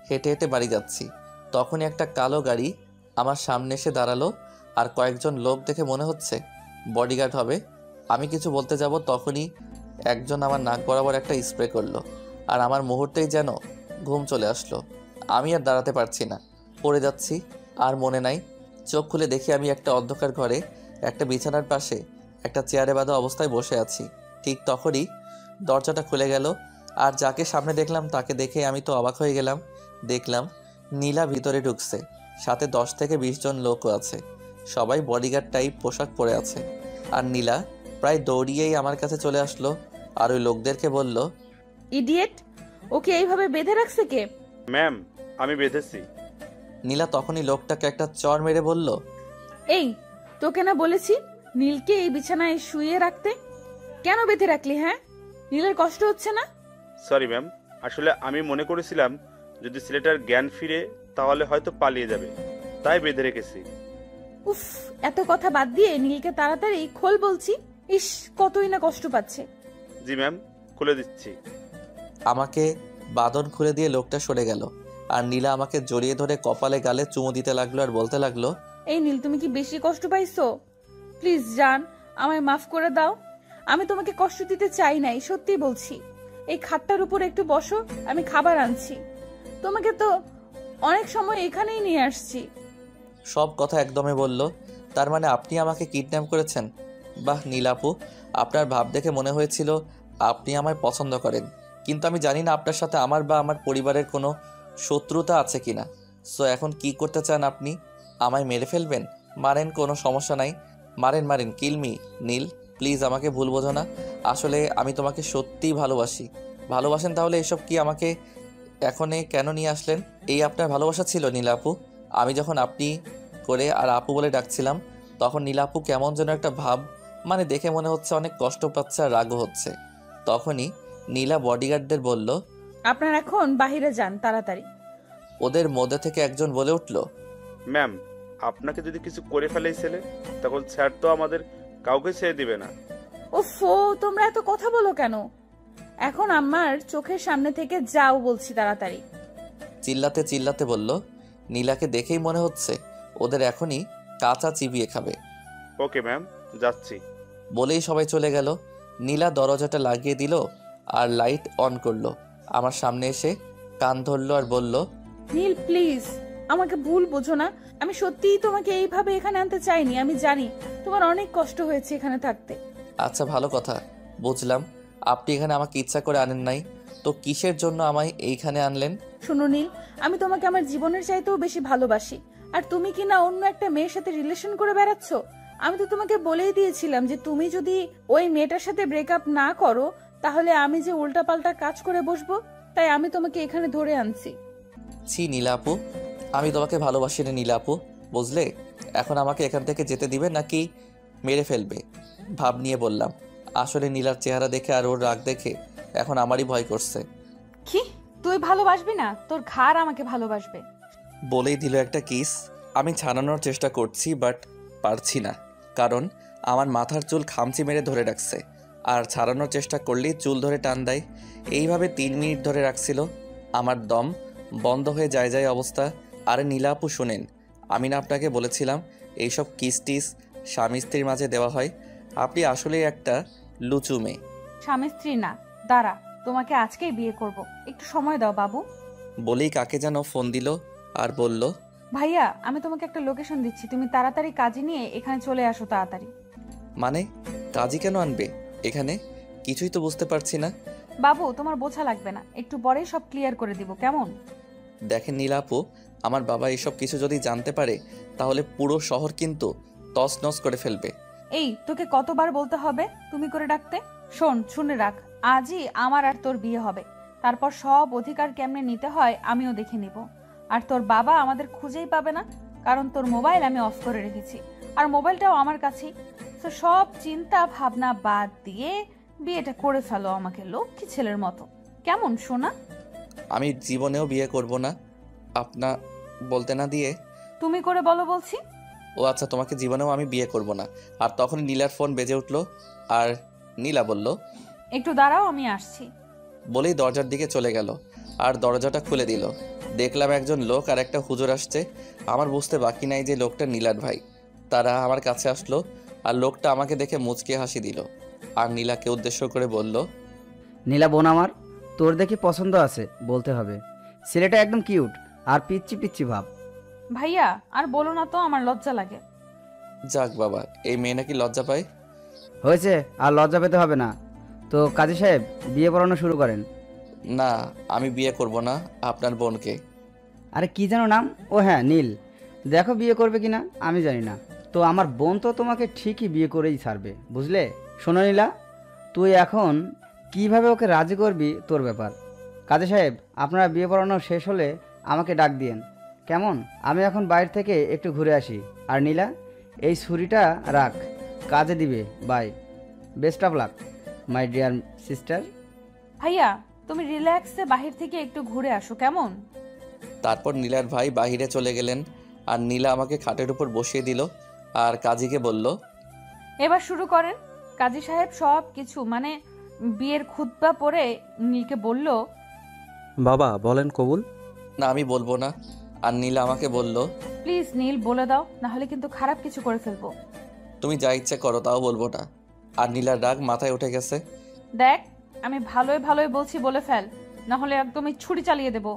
হেঁটে হেঁটে বাড়ি যাচ্ছি। তখনই একটা কালো গাড়ি আমার সামনে এসে দাঁড়ালো আর কয়েকজন লোক দেখে মনে হচ্ছে বডিগার্ড হবে। আমি কিছু বলতে যাব, তখনই একজন আমার নাক বরাবর একটা স্প্রে করলো আর আমার মুহূর্তেই যেন ঘুম চলে আসলো। আমি আর দাঁড়াতে পারছি না, পড়ে যাচ্ছি। আর মনে নাই, চোখ খুলে দেখি আমি একটা অন্ধকার ঘরে একটা বিছানার পাশে একটা চেয়ারে বাঁধা অবস্থায় বসে আছি। ঠিক তখনই দরজাটা খুলে গেল আর যাকে সামনে দেখলাম তাকে দেখে আমি তো অবাক হয়ে গেলাম। দেখলাম নীলা ভিতরে ঢুকছে, সাথে 10 থেকে 20 জন লোকও আছে। সবাই বডিগার্ড টাইপ পোশাক পরে আছে। আর নীলা প্রায় দৌড়িয়েই আমার কাছে চলে আসলো আর ওই লোকদেরকে বলল, ইডিয়েট, ওকে এইভাবে বেঁধে রাখছে কে? ম্যাম, আমি বেঁধেছি। নীলা তখনই লোকটাকে একটা চড় মেরে বলল, এই, তোকে না বলেছি নীলকে এই বিছানায় শুইয়ে রাখতে? কেন বেঁধে রাখলি? হ্যাঁ, নীলের কষ্ট হচ্ছে না? সরি ম্যাম, আসলে আমি মনে করেছিলাম যদি ছেলেটার জ্ঞান ফিরে তাহলে হয়তো পালিয়ে যাবে, তাই বেঁধে রেখেছি। উফ, এত কথা বাদ দিয়ে নীলকে তাড়াতাড়ি খোল বলছি। ইস, কতই না কষ্ট পাচ্ছে। জি ম্যাম, খুলে দিচ্ছি। আমাকে বাঁধন খুলে দিয়ে লোকটা সরে গেল আর নীলা আমাকে জড়িয়ে ধরে কপালে গালে চুমু দিতে লাগলো আর বলতে লাগলো, এই নীল, তুমি কি বেশি কষ্ট পাইছো? প্লিজ জান, আমায় মাফ করে দাও। আমি তোমাকে কষ্ট দিতে চাই নাই, সত্যি বলছি। এই খাটটার উপর একটু বসো, আমি খাবার আনছি। তোমাকে তো অনেক সময় এখানেই নিয়ে আসছি। সব কথা একদমে বলল। তার মানে আপনি আমাকে কিডন্যাপ করেছেন? বাহ নীলাপু, আপনার ভাব দেখে মনে হয়েছিল আপনি আমায় পছন্দ করেন, কিন্তু আমি জানি না আপনার সাথে আমার বা আমার পরিবারের কোনো শত্রুতা আছে কিনা। সো এখন কি করতে চান আপনি? আমায় মেরে ফেলবেন? মারেন, কোনো সমস্যা নাই, মারেন মারেন, কিলমি। নীল প্লিজ, আমাকে ভুল বোঝো না। আসলে আমি তোমাকে সত্যিই ভালোবাসি। ভালোবাসেন তাহলে এসব কি আমাকে এখনে কেন নিয়ে আসলেন? এই আপনার ভালোবাসা ছিল নীলাপু? আমি যখন আপনি করে আর আপু বলে ডাকছিলাম, তখন নীলাপু কেমন যেন একটা ভাব, মানে দেখে মনে হচ্ছে অনেক কষ্ট পাচ্ছে আর রাগও হচ্ছে। তখনই নীলা বডিগার্ডদের বলল, আপনার এখন বাহিরে যান তাড়াতাড়ি। ওদের মধ্যে থেকে একজন বলে উঠল, ম্যাম, আপনাকে যদি কিছু করে ফেলে এই ছেলে, তখন স্যার তো আমাদের কাউকে ছেড়ে দিবে না। ওফো, তোমরা এত কথা বলো কেন? এখন আমার চোখের সামনে থেকে যাও বলছি, তাড়াতাড়ি। চিল্লাতে চিল্লাতে বলল। নীলাকে দেখেই মনে হচ্ছে ওদের এখনই কাঁচা চিবিয়ে খাবে। ওকে ম্যাম, যাচ্ছি। বলেই সবাই চলে গেল। নীলা দরজাটা লাগিয়ে দিল আর লাইট অন করলো। আমার সামনে এসে কান ধরলো আর বলল, নীল প্লিজ, আমাকে ভুল বোঝো না। আমি সত্যিই তোমাকে এইভাবে এখানে আনতে চাইনি। আমি জানি তোমার অনেক কষ্ট হয়েছে এখানে থাকতে। আচ্ছা ভালো কথা, বুঝলাম আপনি এখানে আমাকে ইচ্ছা করে আনেন নাই। তো কিসের জন্য আমায় এইখানে আনলেন? শুনো নীল, আমি তোমাকে আমার জীবনের চাইতেও বেশি ভালোবাসি। আর তুমি কি না অন্য একটা মেয়ের সাথে রিলেশন করে বেড়াচ্ছ? আমি তো তোমাকে বলেই দিয়েছিলাম যে তুমি যদি ওই মেয়েটার সাথে ব্রেকআপ না করো তাহলে আমি যে উল্টাপাল্টা কাজ করে বসবো। তাই আমি তোমাকে এখানে ধরে আনছি। ছি নীলা আপু, আমি তোমাকে ভালোবাসি না নীলা আপু, বুঝলে? এখন আমাকে এখান থেকে যেতে দিবে নাকি মেরে ফেলবে? ভাব নিয়ে বললাম। আসলে নীলার চেহারা দেখে আর ওর রাগ দেখে এখন আমারই ভয় করছে। কি তুই ভালোবাসবি না? তোর ঘাড় আমাকে ভালোবাসবে। বলেই দিল একটা কিস। আমি ছাড়ানোর চেষ্টা করছি বাট পারছি না, কারণ আমার মাথার চুল খামচি মেরে ধরে রাখছে। আর ছাড়ানোর চেষ্টা করলেই চুল ধরে টান দেয়। এইভাবে 3 মিনিট ধরে রাখছিল। আমার দম বন্ধ হয়ে যায় অবস্থা। আরে নীলা আপু শোনেন, আমি না আপনাকে বলেছিলাম এইসব কিস টিস স্বামী স্ত্রীর মাঝে দেওয়া হয়? আপনি আসলেই একটা লুচু মেয়ে। স্বামী স্ত্রী না, দাঁড়া, তোমাকে আজকেই বিয়ে করব, একটু সময় দাও বাবু। বলেই কাকে যেন ফোন দিল আর বলল, ভাইয়া আমি তোমাকে একটা লোকেশন দিচ্ছি, তুমি তাড়াতাড়ি কাজে নিয়ে এখানে চলে আসো তাড়াতাড়ি। মানে কাজী কেন আনবে এখানে? কিছুই তো বুঝতে পারছি না। বাবু তোমার বোঝা লাগবে না, একটু পরেই সব ক্লিয়ার করে দিব, কেমন? দেখেন নীলা আপু, আমার বাবা এসব কিছু যদি জানতে পারে তাহলে পুরো শহর কিন্তু তছনছ করে ফেলবে। এই তোকে কতবার বলতে হবে তুমি করে ডাকতে? শোন, শুনে রাখ, আজই আমার আর তোর বিয়ে হবে। তারপর সব অধিকার কেমনে নিতে হয় আমিও দেখে নিব। আর তোর বাবা আমাদের খুঁজেই পাবে না, কারণ তোর মোবাইল আমি অফ করে রেখেছি, আর মোবাইলটাও আমার কাছেই। তো সব চিন্তা ভাবনা বাদ দিয়ে বিয়েটা করে ফেলো আমাকে লক্ষ্মী ছেলের মতো, কেমন সোনা? আমি জীবনেও বিয়ে করব না। আপনা বলতে না দিয়ে তুমি করে বলো বলছি। ও আচ্ছা, তোমাকে জীবনেও আমি বিয়ে করব না। আর তখন নীলার ফোন বেজে উঠলো আর নীলা বলল, একটু দাঁড়াও আমি আসছি। বলেই দরজার দিকে চলে গেল আর দরজাটা খুলে দিল। দেখলাম একজন লোক আর একটা হুজুর আসছে। আমার বুঝতে বাকি নাই যে লোকটা নীলার ভাই। তারা আমার কাছে আসলো আর লোকটা আমাকে দেখে মুচকে হাসি দিল আর নীলাকে উদ্দেশ্য করে বলল, নীলা বোন আমার, তোর দেখি পছন্দ আছে বলতে হবে। ছেলেটা একদম কিউট আর পিচ্ছি পিচ্ছি ভাব। ভাইয়া আর বলো না তো, আমার লজ্জা লাগে। যাক বাবা, এই মেয়ে নাকি লজ্জা পায়। হয়েছে, আর লজ্জা পেতে হবে না। তো কাজী সাহেব বিয়ে পড়ানো শুরু করেন। না, আমি বিয়ে করব না আপনার বোনকে। আরে কি যেন নাম? ও হ্যাঁ, নীল। দেখো বিয়ে করবে কিনা আমি জানি না, তো আমার বোন তো তোমাকে ঠিকই বিয়ে করেই ছাড়বে, বুঝলে? শোনো নীলা, তুই এখন কিভাবে ওকে রাজি করবি তোর ব্যাপার। কাজী সাহেব আপনারা বিয়ে পড়ানো শেষ হলে আমাকে ডাক দিয়েন, কেমন? আমি এখন বাইরে থেকে একটু ঘুরে আসি। আর নীলা, এই ছুরিটা রাখ, কাজে দিবে। Bye, best of luck my dear sister. ভাইয়া তুমি রিল্যাক্সে বাহির থেকে একটু ঘুরে আসো, কেমন? তারপর নীলার ভাই বাহিরে চলে গেলেন আর নীলা আমাকে খাটের উপর বসিয়ে দিল আর কাজীকে বলল, এবার শুরু করেন। কাজী সাহেব সব কিছু মানে বিয়ের খুতবা পড়ে নীলকে বলল, বাবা বলেন কবুল। না আমি বলবো না। আর নীলা আমাকে বলল, প্লিজ নীল বলে দাও, না হলে কিন্তু খারাপ কিছু করে ফেলবো। তুমি যা ইচ্ছা করো, তাও বলবো না। আর নীলার রাগ মাথায় উঠে গেছে। দেখ আমি ভালোই ভালোই বলছি, বলে ফেল, না হলে একদমই ছুরি চালিয়ে দেব।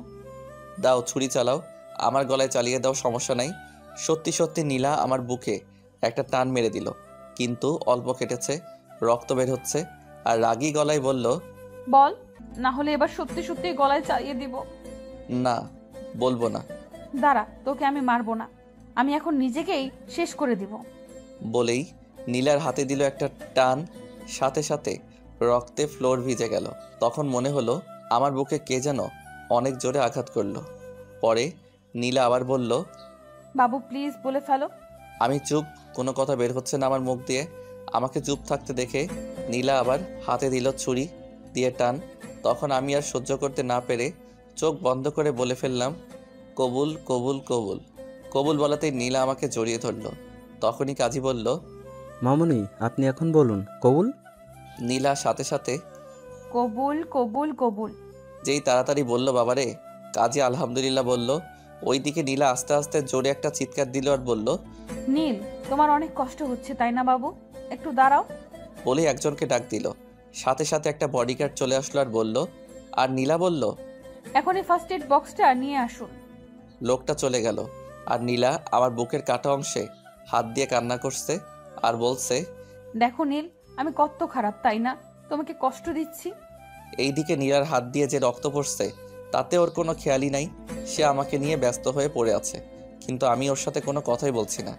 দাও ছুরি চালাও, আমার গলায় চালিয়ে দাও, সমস্যা নাই। সত্যি সত্যি নীলা আমার বুকে একটা টান মেরে দিল, কিন্তু অল্প কেটেছে, রক্ত বের হচ্ছে। আর রাগী গলায় বলল, বল, না হলে এবার সত্যি সত্যি গলায় চালিয়ে দিব। না বলবো না। দাঁড়া, তোকে আমি মারবো না, আমি এখন নিজেকেই শেষ করে দিব। বলেই নীলার হাতে দিল একটা টান, সাথে সাথে রক্তে ফ্লোর ভিজে গেল। তখন মনে হলো আমার বুকে কে যেন অনেক জোরে আঘাত করলো। পরে নীলা আবার বলল, বাবু প্লিজ বলে ফেলো। আমি চুপ, কোনো কথা বের হচ্ছে না আমার মুখ দিয়ে। আমাকে চুপ থাকতে দেখে নীলা আবার হাতে দিল ছুরি দিয়ে টান। তখন আমি আর সহ্য করতে না পেরে চোখ বন্ধ করে বলে ফেললাম, কবুল কবুল কবুল। কবুল বলাতেই নীলা আমাকে জড়িয়ে ধরলো। তখনই কাজী বলল, মামুনি আপনি এখন বলুন কবুল। নীলা সাথে সাথে কবুল কবুল কবুল। যেই তাড়াতাড়ি বলল বাবারে, কাজী আলহামদুলিল্লাহ বলল। ওইদিকে নীলা আস্তে আস্তে জোরে একটা চিৎকার দিল আর বলল, নীল তোমার অনেক কষ্ট হচ্ছে তাই না বাবু, একটু দাঁড়াও। বলে একজনকে ডাক দিল। সাথে সাথে একটা বডিগার্ড চলে আসলো আর বলল, আর নীলা বলল, এখনই ফার্স্ট এড বক্সটা নিয়ে আসুন। লোকটা চলে গেল। আর নীলা আমার বুকের কাটা অংশে হাত দিয়ে কান্না করছে আর বলছে, দেখো নীল, আমি কত খারাপ তাই না, তোমাকে কষ্ট দিচ্ছি। এইদিকে নীলার হাত দিয়ে যে রক্ত পড়ছে তাতে ওর কোনো খেয়ালই নাই। সে আমাকে নিয়ে ব্যস্ত হয়ে পড়ে আছে, কিন্তু আমি ওর সাথে কোনো কথাই বলছি না।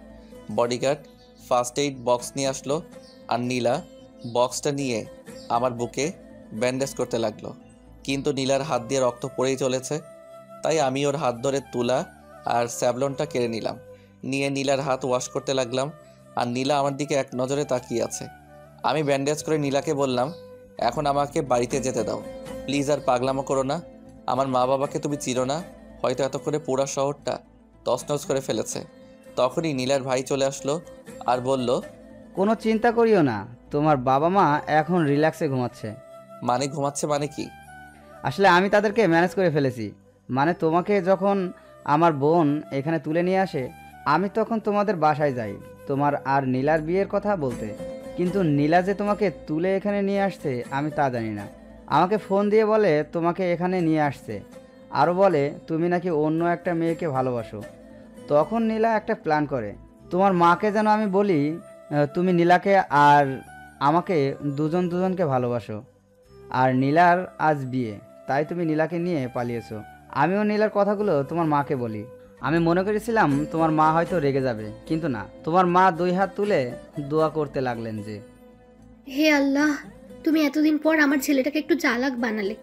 বডিগার্ড ফার্স্ট এইড বক্স নিয়ে আসলো আর নীলা বক্সটা নিয়ে আমার বুকে ব্যান্ডেজ করতে লাগলো, কিন্তু নীলার হাত দিয়ে রক্ত পড়েই চলেছে। তাই আমি ওর হাত ধরে তুলা আর স্যাভলনটা কেড়ে নিলাম, নিয়ে নীলার হাত ওয়াশ করতে লাগলাম। আর নীলা আমার দিকে এক নজরে তাকিয়ে আছে। আমি ব্যান্ডেজ করে নীলাকে বললাম, এখন আমাকে বাড়িতে যেতে দাও প্লিজ, আর পাগলামো করো না। আমার মা বাবাকে তুমি চিনো না, হয়তো এতক্ষণে পুরা শহরটা তছনছ করে ফেলেছে। তখনই নীলার ভাই চলে আসলো আর বলল, কোনো চিন্তা করিও না, তোমার বাবা মা এখন রিল্যাক্সে ঘুমাচ্ছে। মানে ঘুমাচ্ছে মানে কি? আসলে আমি তাদেরকে ম্যানেজ করে ফেলেছি। মানে তোমাকে যখন আমার বোন এখানে তুলে নিয়ে আসে, আমি তখন তোমাদের বাসায় যাই তোমার আর নীলার বিয়ের কথা বলতে। কিন্তু নীলা যে তোমাকে তুলে এখানে নিয়ে আসছে আমি তা জানি না। আমাকে ফোন দিয়ে বলে তোমাকে এখানে নিয়ে আসছে, আরও বলে তুমি নাকি অন্য একটা মেয়েকে ভালোবাসো। তখন নীলা একটা প্ল্যান করে, তোমার মাকে যেন আমি বলি তুমি নীলাকে আর আমাকে দুজনকে ভালোবাসো, আর নীলার আজ বিয়ে, তাই তুমি নীলাকে নিয়ে পালিয়েছো। আমিও নীলার কথাগুলো তোমার মাকে বলি। আমি মনে করেছিলাম তোমার মা হয়তো রেগে যাবে, কিন্তু না, তোমার মা 2 হাত তুলে দোয়া করতে লাগলেন যে, হে আল্লাহ, তুমি এতদিন পর আমার ছেলেটাকে একটু চালাক বানালে।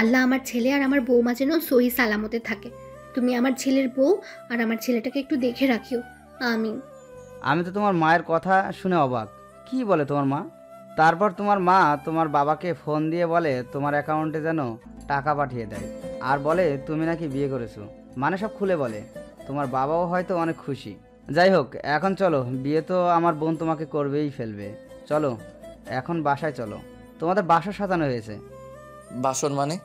আল্লাহ আমার ছেলে আর আমার বৌমা যেন সহি সালামতে থাকে। তুমি আমার ছেলের বউ আর আমার ছেলেটাকে একটু দেখে রাখিও, আমিন। আমি তো তোমার মায়ের কথা শুনে অবাক। কি বলে তোমার মা? তারপর তোমার মা তোমার বাবাকে ফোন দিয়ে বলে তোমার অ্যাকাউন্টে যেন টাকা পাঠিয়ে দেয়, আর বলে তুমি নাকি বিয়ে করেছো। মানে সব খুলে বলে। তোমার বাবাও হয়তো অনেক খুশি। যাই হোক, এখন চলো, বিয়ে তো আমার বোন তোমাকে করবেই ফেলবে। চলো এখন বাসায় চলো, তোমাদের বাসর সাজানো হয়েছে। বাসন মানে?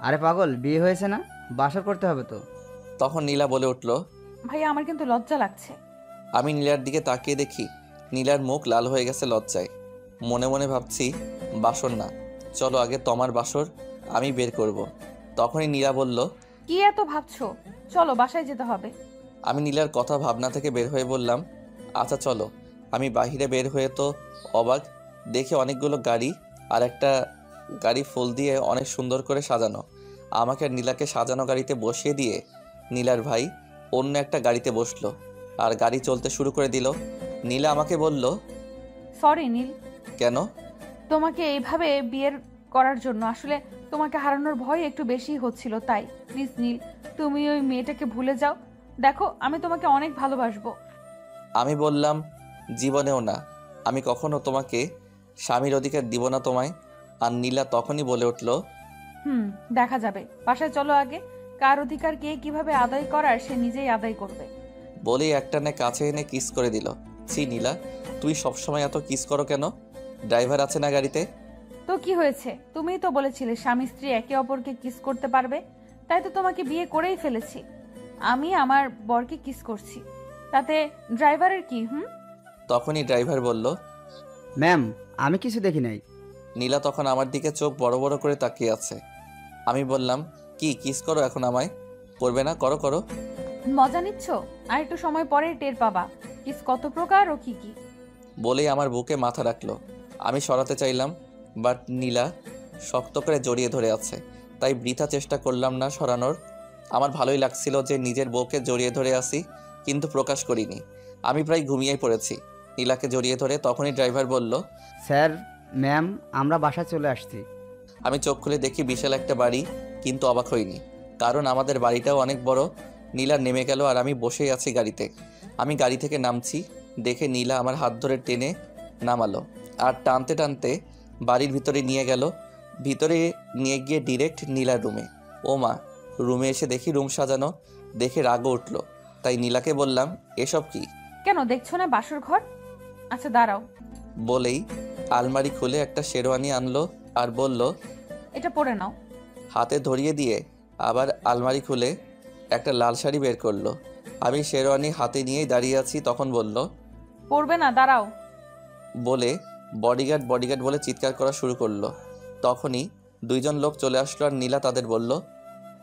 আরে পাগল, বিয়ে হয়েছে না, বাসর করতে হবে তো। তখন নীলা বলে উঠল, ভাইয়া আমার কিন্তু লজ্জা লাগছে। আমি নীলার দিকে তাকিয়ে দেখি নীলার মুখ লাল হয়ে গেছে লজ্জায়। মনে মনে ভাবছি, বাসর না, চলো আগে তোমার বাসর আমি বের করব। তখনই নীলা বলল, কি এত ভাবছো? চলো বাসায় যেতে হবে। আমি নীলার কথা ভাবনা থেকে বের হয়ে বললাম, আচ্ছা চলো। আমি বাহিরে বের হয়ে তো অবাক, দেখে অনেকগুলো গাড়ি, আর একটা গাড়ি ফুল দিয়ে অনেক সুন্দর করে সাজানো। আমাকে আর নীলাকে সাজানো গাড়িতে বসিয়ে দিয়ে নীলার ভাই অন্য একটা গাড়িতে বসলো আর গাড়ি চলতে শুরু করে দিল। নীলা আমাকে বলল, সরি নীল, কেন? তোমাকে এইভাবে বিয়ের করার জন্য। আসলে তোমাকে হারানোর ভয় একটু বেশি হচ্ছিল, তাই প্লিজ নীল, তুমি ওই মেয়েটাকে ভুলে যাও। দেখো আমি তোমাকে অনেক ভালোবাসবো। আমি বললাম, জীবনেও না, আমি কখনো তোমাকে স্বামীর অধিকার দিব না তোমায়। আর নীলা তখনই বলে উঠল, দেখা যাবে, বাসায় চলো আগে। কার অধিকার কে কিভাবে আদায় করার সে নিজেই আদায় করবে। বলেই একটানে কাছে এনে কিস করে দিল। ছি নীলা, তুই সবসময় এত কিস করো কেন? ড্রাইভার আছে না গাড়িতে? তো কি হয়েছে? তুমিই তো বলেছিলে স্বামী স্ত্রী একে অপরকে কিস করতে পারবে, তাই তো তোমাকে বিয়ে করেই ফেলেছি। আমি আমার বরকে কিস করছি, তাতে ড্রাইভারের কি? তখনই ড্রাইভার বলল, ম্যাম, আমি কিছু দেখি নাই। নীলা তখন আমার দিকে চোখ বড় বড় করে তাকিয়ে আছে। আমি বললাম, কি কিস করো এখন আমায়? করবে না? করো করো। মজা নিচ্ছ? আর একটু সময় পরে টের পাবা কিস কত প্রকার ও কি কি। বলেই আমার বুকে মাথা রাখলো। আমি সরাতে চাইলাম, বাট নীলা শক্ত করে জড়িয়ে ধরে আছে, তাই বৃথা চেষ্টা করলাম না সরানোর। আমার ভালোই লাগছিল যে নিজের বউকে জড়িয়ে ধরে আসি, কিন্তু প্রকাশ করিনি। আমি প্রায় ঘুমিয়েই পড়েছি নীলাকে জড়িয়ে ধরে। তখনই ড্রাইভার বলল, স্যার, ম্যাম, আমরা বাসায় চলে আসছি। আমি চোখ খুলে দেখি বিশাল একটা বাড়ি, কিন্তু অবাক হইনি, কারণ আমাদের বাড়িটাও অনেক বড়। নীলা নেমে গেল আর আমি বসেই আছি গাড়িতে। আমি গাড়ি থেকে নামছি দেখে নীলা আমার হাত ধরে টেনে নামালো আর টানতে টানতে বাড়ির ভিতরে নিয়ে গেল। ভিতরে নিয়ে গিয়ে ডিরেক্ট নীলার রুমে। ও মা, রুমে এসে দেখি রুম সাজানো, দেখে রাগও উঠলো। তাই নীলাকে বললাম, এসব কি? কেন দেখছো না বাসর ঘর? আচ্ছা দাঁড়াও। বলেই আলমারি খুলে একটা শেরওয়ানি আনলো আর বলল, এটা পরে নাও। হাতে ধরিয়ে দিয়ে আবার আলমারি খুলে একটা লাল শাড়ি বের করলো। আমি শেরওয়ানি হাতে নিয়েই দাঁড়িয়ে আছি। তখন বলল, পরবে না, দাঁড়াও। বলে বডিগার্ড বডিগার্ড বলে চিৎকার করা শুরু করলো। তখনই 2 জন লোক চলে আসলো আর নীলা তাদের বলল,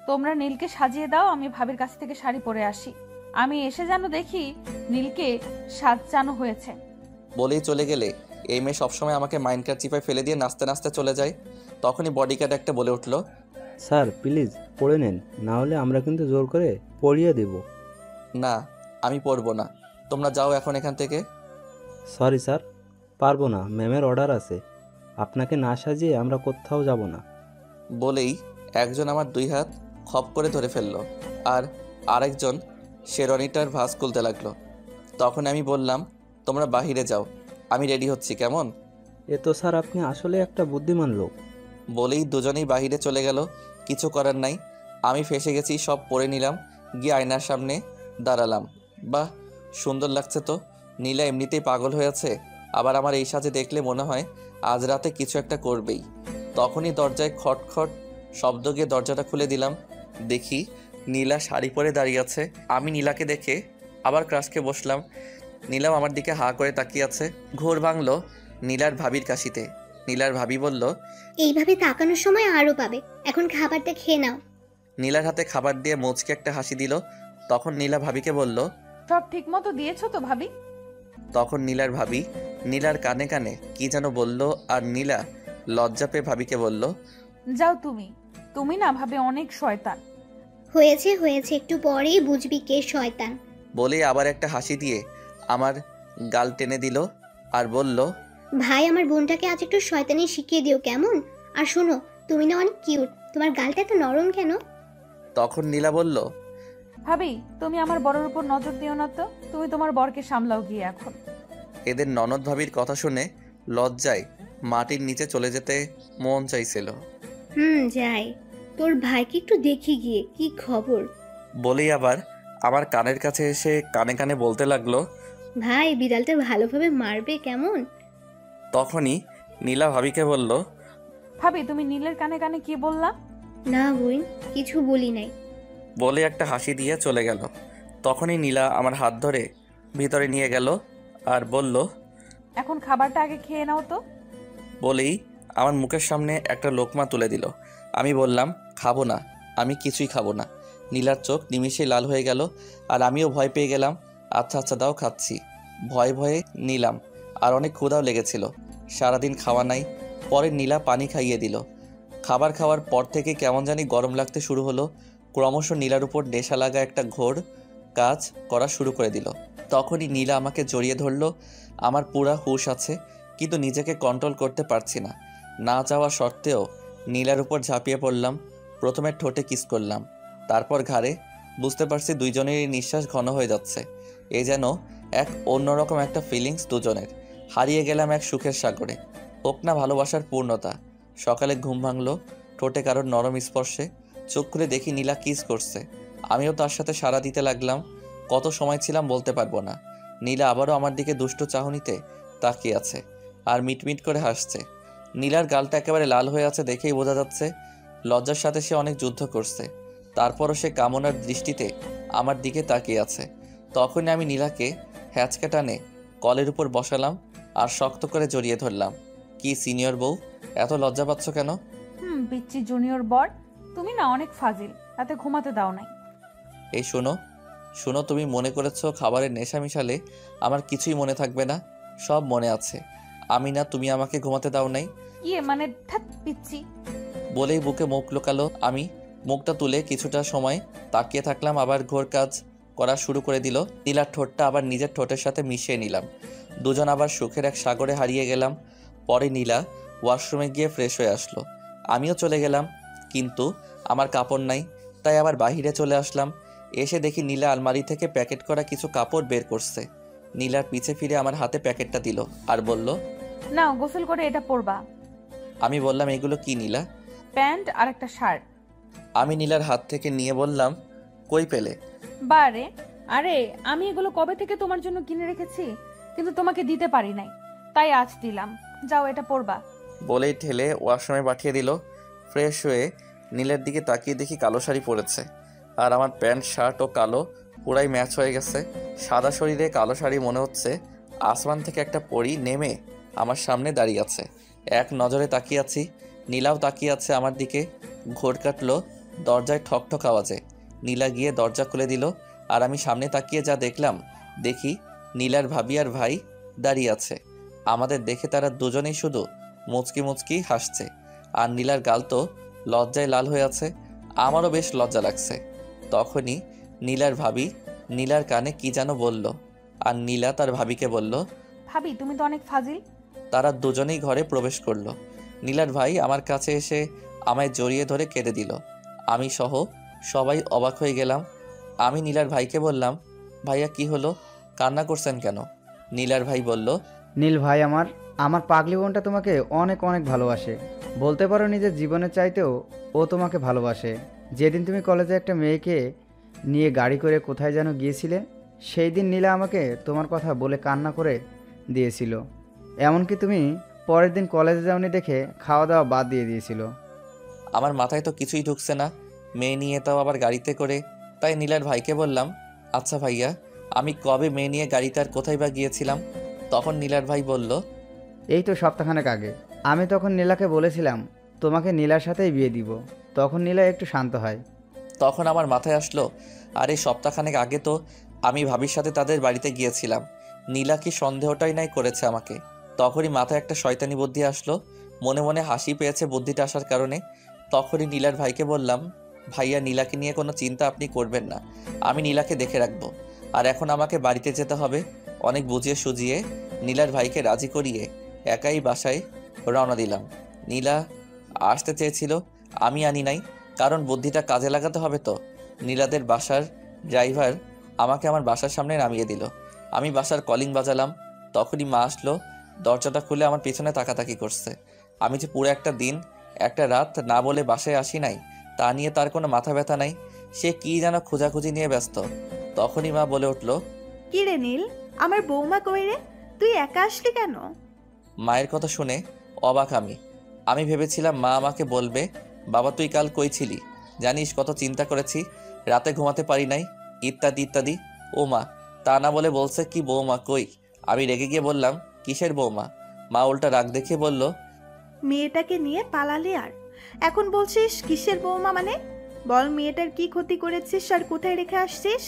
তোমরা নীলকে সাজিয়ে দাও, আমি ভাবির কাছ থেকে শাড়ি পরে আসি। আমি এসে যেন দেখি নীলকে সাজানো হয়েছে। বলেই চলে গেলে এই মেয়ে সবসময় আমাকে মাইন্ডকার চিপায় ফেলে দিয়ে নাচতে নাচতে চলে যায়। তখনই বডিগার্ড একটা বলে উঠল, স্যার প্লিজ পড়ে নেন, না হলে আমরা কিন্তু জোর করে পড়িয়ে দেব। না আমি পড়বো না, তোমরা যাও এখন এখান থেকে। সরি স্যার, পারবো না, ম্যামের অর্ডার আছে। আপনাকে না সাজিয়ে আমরা কোথাও যাব না। বলেই একজন আমার 2 হাত খপ করে ধরে ফেললো, আর আরেকজন শেরওয়ানিটার ভাঁজ খুলতে লাগলো। তখন আমি বললাম, তোমরা বাহিরে যাও, আমি রেডি হচ্ছি, কেমন? এ তো স্যার আপনি আসলে একটা বুদ্ধিমান লোক। বলেই দুজনেই বাহিরে চলে গেল। কিছু করার নাই, আমি ফেসে গেছি, সব পরে নিলাম, গিয়ে আয়নার সামনে দাঁড়ালাম। বাহ, সুন্দর লাগছে তো। নীলা এমনিতেই পাগল হয়েছে, আবার আমার এই সাজে দেখলে মনে হয় আজ রাতে কিছু একটা করবেই। তখনই দরজায় খটখট শব্দ গিয়ে দরজাটা খুলে দিলাম। দেখি নীলা শাড়ি পরে দাঁড়িয়ে আছে। আমি নীলাকে দেখে আবার ক্রাশকে বসলাম। নীলাও আমার দিকে হা করে তাকিয়ে আছে। ঘোর ভাঙলো নীলার ভাবির কাশিতে। নীলার ভাবি বলল, এইভাবে তাকানোর সময় আরও পাবে, এখন খাবারটা খেয়ে নাও। নীলার হাতে খাবার দিয়ে মুচকে একটা হাসি দিল। তখন নীলা ভাবিকে বলল, সব ঠিক মতো দিয়েছো তো ভাবি? তখন নীলার ভাবি নীলার কানে কানে কি যেন বলল, আর নীলা লজ্জা পেয়ে ভাবিকে বলল, যাও তুমি, তুমি না ভাবে অনেক শয়তান। হয়েছে হয়েছে, একটু পরেই বুঝবি কে শয়তান। বলেই আবার একটা হাসি দিয়ে আমার গাল টেনে দিল আর বলল, ভাই আমার বোনটাকে আজ একটু শয়তানি শিখিয়ে দিও কেমন। আর শোনো, তুমি না অনেক কিউট, তোমার গালটা এত নরম কেন? তখন নীলা বলল, ভাবি তুমি আমার বরের উপর নজর দিও না তো, তুমি তোমার বরকে সামলাও গিয়ে এখন। এদের ননদ ভাবির কথা শুনে লজ্জায় মাটির নিচে চলে যেতে মন চাইছিল। যাই, তোর ভাইকে একটু দেখি গিয়ে কি খবর। বলেই আবার আমার কানের কাছে এসে কানে কানে বলতে লাগলো, ভাই বিড়ালটা ভালোভাবে মারবে কেমন? তখনই নীলা ভাবিকে বলল, ভাবি তুমি নীলের কানে কানে কি বললা? না বোন, কিছু বলি নাই। বলে একটা হাসি দিয়ে চলে গেল। তখনই নীলা আমার হাত ধরে ভিতরে নিয়ে গেল আর বলল, এখন খাবারটা আগে খেয়ে নাও তো। বলেই আমার মুখের সামনে একটা লোকমা তুলে দিল। আমি বললাম, খাবো না, আমি কিছুই খাবো না। নীলার চোখ নিমিষেই লাল হয়ে গেল আর আমিও ভয় পেয়ে গেলাম। আচ্ছা আচ্ছা দাও, খাচ্ছি। ভয়ে ভয়ে নিলাম, আর অনেক ক্ষুধাও লেগেছিল, সারাদিন খাওয়া নাই। পরে নীলা পানি খাইয়ে দিল। খাবার খাওয়ার পর থেকে কেমন জানি গরম লাগতে শুরু হলো। ক্রমশ নীলার উপর নেশা লাগা একটা ঘোর কাজ করা শুরু করে দিল। তখনই নীলা আমাকে জড়িয়ে ধরলো। আমার পুরা হুঁশ আছে, কিন্তু নিজেকে কন্ট্রোল করতে পারছি না। না চাওয়া সত্ত্বেও নীলার উপর ঝাঁপিয়ে পড়লাম। প্রথমে ঠোঁটে কিস করলাম, তারপর ঘাড়ে। বুঝতে পারছি দুইজনেরই নিঃশ্বাস ঘন হয়ে যাচ্ছে। এ যেন এক অন্যরকম একটা ফিলিংস দুজনের। হারিয়ে গেলাম এক সুখের সাগরে। হোক না ভালোবাসার পূর্ণতা। সকালে ঘুম ভাঙলো ঠোঁটে কারোর নরম স্পর্শে। চোখ খুলে দেখি নীলা কিস করছে। আমিও তার সাথে সাড়া দিতে লাগলাম। কত সময় ছিলাম বলতে পারবো না। নীলা আবারও আমার দিকে দুষ্টু চাহনিতে তাকিয়ে আছে আর মিটমিট করে হাসছে। নীলার গালটা একেবারে লাল হয়ে আছে দেখেই বোঝা যাচ্ছে লজ্জার সাথে সে অনেক যুদ্ধ করছে। তারপরও সে কামনার দৃষ্টিতে আমার দিকে তাকিয়ে আছে। তখনই আমি নীলাকে হ্যাঁচকা টানে কলের উপর বসালাম আর শক্ত করে জড়িয়ে ধরলাম। কি সিনিয়র বউ, এত লজ্জা পাচ্ছ কেন? পিচ্চি জুনিয়র বর, তুমি না অনেক ফাজিল, তাতে ঘুমাতে দাও নাই। এই শোনো শোনো, তুমি মনে করেছো খাবারের নেশা মিশালে আমার কিছুই মনে থাকবে না? সব মনে আছে। আমি না তুমি আমাকে ঘুমাতে দাও নাই। ইয়ে মানে ধ্যাৎ পিচ্চি। বলেই বুকে মুখ লুকালো। আমি মুখটা তুলে কিছুটা সময় তাকিয়ে থাকলাম, আবার ঘোর কাজ করা শুরু করে দিল। নীলার ঠোঁটটা আবার নিজের ঠোঁটের সাথে মিশিয়ে নিলাম। দুজন আবার সুখের এক সাগরে হারিয়ে গেলাম। পরে নীলা ওয়াশরুমে গিয়ে ফ্রেশ হয়ে আসলো, আমিও চলে গেলাম। কিন্তু আমার কাপড় নাই, তাই আবার বাহিরে চলে আসলাম। এসে দেখি নীলা আলমারি থেকে প্যাকেট করা কিছু কাপড় বের করছে। নীলার পিছে ফিরে আমার হাতে প্যাকেটটা দিল আর বলল, নাও গোসল করে এটা পরবা। আমি বললাম, এগুলো কি নীলা? প্যান্ট আর একটা শার্ট। আমি নীলার হাত থেকে নিয়ে বললাম, কই পেলে? বারে, আরে আমি এগুলো কবে থেকে তোমার জন্য কিনে রেখেছি, কিন্তু তোমাকে দিতে পারি নাই, তাই আজ দিলাম। যাও এটা পরবা। বলেই ঠেলে ওয়াশরুমে পাঠিয়ে দিল। ফ্রেশ হয়ে নীলের দিকে তাকিয়ে দেখি কালো শাড়ি পরেছে, আর আমার প্যান্ট শার্ট ও কালো পুরাই ম্যাচ হয়ে গেছে। সাদা শরীরে কালো শাড়ি, মনে হচ্ছে আসমান থেকে একটা পরী নেমে আমার সামনে দাঁড়িয়ে আছে। এক নজরে তাকিয়ে আছি, নীলাও তাকিয়ে আছে আমার দিকে। ঘোর কাটলো দরজায় ঠক ঠক আওয়াজে। নীলা গিয়ে দরজা খুলে দিল, আর আমি সামনে তাকিয়ে যা দেখলাম, দেখি নীলার ভাবি আর ভাই দাঁড়িয়ে আছে। আমাদের দেখে তারা দুজনেই শুধু মুচকি মুচকি হাসছে। আর নীলার গাল তো লজ্জায় লাল হয়ে আছে। আমারও বেশ লজ্জা লাগছে। তখনই নীলার ভাবি নীলার কানে কি যেন বলল, আর নীলা তার ভাবিকে বলল। ভাবি তুমি তো অনেক ফাজিল। তারা দুজনেই ঘরে প্রবেশ করলো। নীলার ভাই আমার কাছে এসে আমায় জড়িয়ে ধরে কেঁদে দিল। আমি সহ সবাই অবাক হয়ে গেলাম। আমি নীলার ভাইকে বললাম, ভাইয়া কি হলো, কান্না করছেন কেন? নীলার ভাই বলল, নীল ভাই আমার আমার পাগলি বোনটা তোমাকে অনেক অনেক ভালোবাসে। বলতে পারো নিজের জীবনের চাইতেও ও তোমাকে ভালোবাসে। যেদিন তুমি কলেজে একটা মেয়েকে নিয়ে গাড়ি করে কোথায় যেন গিয়েছিলে, সেই দিন নীলা আমাকে তোমার কথা বলে কান্না করে দিয়েছিল। এমনকি তুমি পরের দিন কলেজে যাওনি দেখে খাওয়া দাওয়া বাদ দিয়ে দিয়েছিল। আমার মাথায় তো কিছুই ঢুকছে না, মেয়ে নিয়ে তাও আবার গাড়িতে করে। তাই নীলার ভাইকে বললাম, আচ্ছা ভাইয়া, আমি কবে মেয়ে নিয়ে গাড়িতে আর কোথায় বা গিয়েছিলাম? তখন নীলার ভাই বলল, এই তো সপ্তাহখানেক আগে। আমি তখন নীলাকে বলেছিলাম তোমাকে নীলার সাথেই বিয়ে দিব। তখন নীলা একটু শান্ত হয়। তখন আমার মাথায় আসলো, আরে সপ্তাহখানেক আগে তো আমি ভাবির সাথে তাদের বাড়িতে গিয়েছিলাম। নীলা কি সন্দেহটাই নাই করেছে আমাকে। তখনই মাথায় একটা শয়তানি বুদ্ধি আসলো। মনে মনে হাসি পেয়েছে বুদ্ধিটা আসার কারণে। তখনই নীলার ভাইকে বললাম, ভাইয়া নীলাকে নিয়ে কোনো চিন্তা আপনি করবেন না, আমি নীলাকে দেখে রাখবো। আর এখন আমাকে বাড়িতে যেতে হবে। অনেক বুঝিয়ে সুজিয়ে নীলার ভাইকে রাজি করিয়ে একাই বাসায় রওনা দিলাম। নীলা আসতে চেয়েছিল, আমি আনি নাই, কারণ বুদ্ধিটা কাজে লাগাতে হবে তো। নীলাদের বাসার ড্রাইভার আমাকে আমার বাসার সামনে নামিয়ে দিল। আমি বাসার কলিং বাজালাম। তখনই মা আসলো। দরজাটা খুলে আমার পেছনে তাকাতাকি করছে। আমি যে পুরো একটা দিন একটা রাত না বলে বাসায় আসি নাই, তা নিয়ে তার কোনো মাথা ব্যথা নাই। সে কি যেন খোঁজাখুঁজি নিয়ে ব্যস্ত। তখনই মা বলে উঠল, কি রে নীল, আমার বৌমা কই রে? তুই একা আসলি কেন? মায়ের কথা শুনে অবাক আমি ভেবেছিলাম মা আমাকে বলবে, বাবা তুই কাল কই ছিলি, জানিস কত চিন্তা করেছি, রাতে ঘুমাতে পারি নাই, ইত্যাদি ইত্যাদি। ও মা, তা না বলে বলছে কি বৌমা কই। আমি রেগে গিয়ে বললাম, কিসের বৌমা? মা উল্টা রাগ দেখিয়ে বলল, মেয়েটাকে নিয়ে পালালি আর এখন বলছিস কিসের বৌমা? মানে বল, মেয়েটার কি ক্ষতি করেছিস আর কোথায় রেখে আসছিস?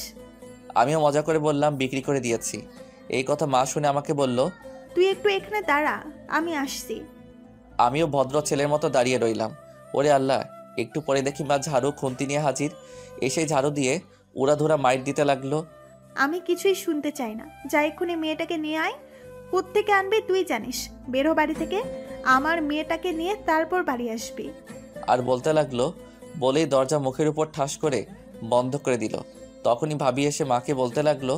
আমিও মজা করে বললাম, বিক্রি করে দিয়েছি। এই কথা মা শুনে আমাকে বলল, তুই একটু এখানে দাঁড়া, আমি আসছি। আমিও ভদ্র ছেলের মতো দাঁড়িয়ে রইলাম। ওরে আল্লাহ, একটু পরে দেখি মা ঝাড়ু খুন্তি নিয়ে হাজির। এসে ঝাড়ু দিয়ে উড়াধুরা মাইর দিতে লাগলো। আমি কিছুই শুনতে চাই না, যা এক্ষুনি মেয়েটাকে নিয়ে আয়। কোত্থেকে আনবি তুই জানিস, বেরো বাড়ি থেকে। আমার মেয়েটাকে নিয়ে তারপর বাড়ি আসবি। আর বলতে লাগলো, বলেই দরজা মুখের উপর ঠাস করে বন্ধ করে দিল। তখনই ভাবি এসে মাকে বলতে লাগলো,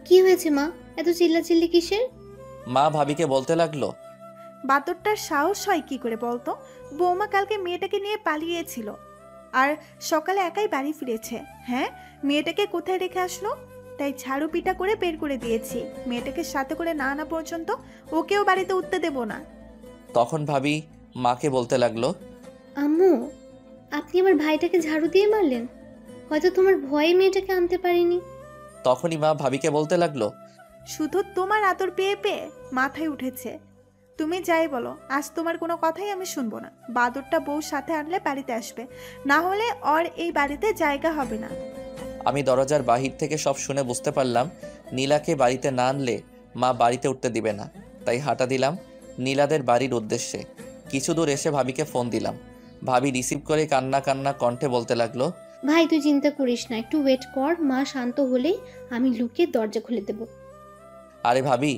কি হয়েছে মা, এত চিল্লাচিল্লি কিসের? মা ভাবিকে বলতে লাগলো, বাতরটার সাহস হয় কি করে বলতো? বৌমা কালকে মেয়েটাকে নিয়ে পালিয়েছিল আর সকালে একাই বাড়ি ফিরেছে। হ্যাঁ, মেয়েটাকে কোথায় রেখে আসলো? তাই ঝাড়ু পিটা করে বের করে দিয়েছি। মেয়েটাকে সাথে করে না আনা পর্যন্ত ওকেও বাড়িতে উঠতে দেব না। তখন ভাবি মাকে বলতে লাগলো, আম্মু, আপনি আমার ভাইটাকে ঝাড়ু দিয়ে মারলেন। হয়তো তোমার ভয়ে মেয়েটাকে আনতে পারিনি। তখনই মা ভাবিকে বলতে লাগলো, শুধু তোমার আদর পেয়ে পেয়ে মাথায় উঠেছে। তুমি যাই বলো, আজ তোমার কোনো কথাই আমি শুনবো না। বাদরটা বউ সাথে আনলে বাড়িতে আসবে, না হলে ওর এই বাড়িতে জায়গা হবে না। আমি দরজার বাহির থেকে সব শুনে বুঝতে পারলাম নীলাকে বাড়িতে না আনলে মা বাড়িতে উঠতে দিবে না। তাই হাঁটা দিলাম নীলাদের বাড়ির উদ্দেশ্যে। কিছু দূর এসে ভাবিকে ফোন দিলাম। ভাবি রিসিভ করে কান্না কান্না কণ্ঠে বলতে লাগলো, ভাই তুই চিন্তা করিস না, একটু ওয়েট কর। মা শান্ত হলেই আমি লুকিয়ে দরজা খুলে দেব। আরে ভাবি,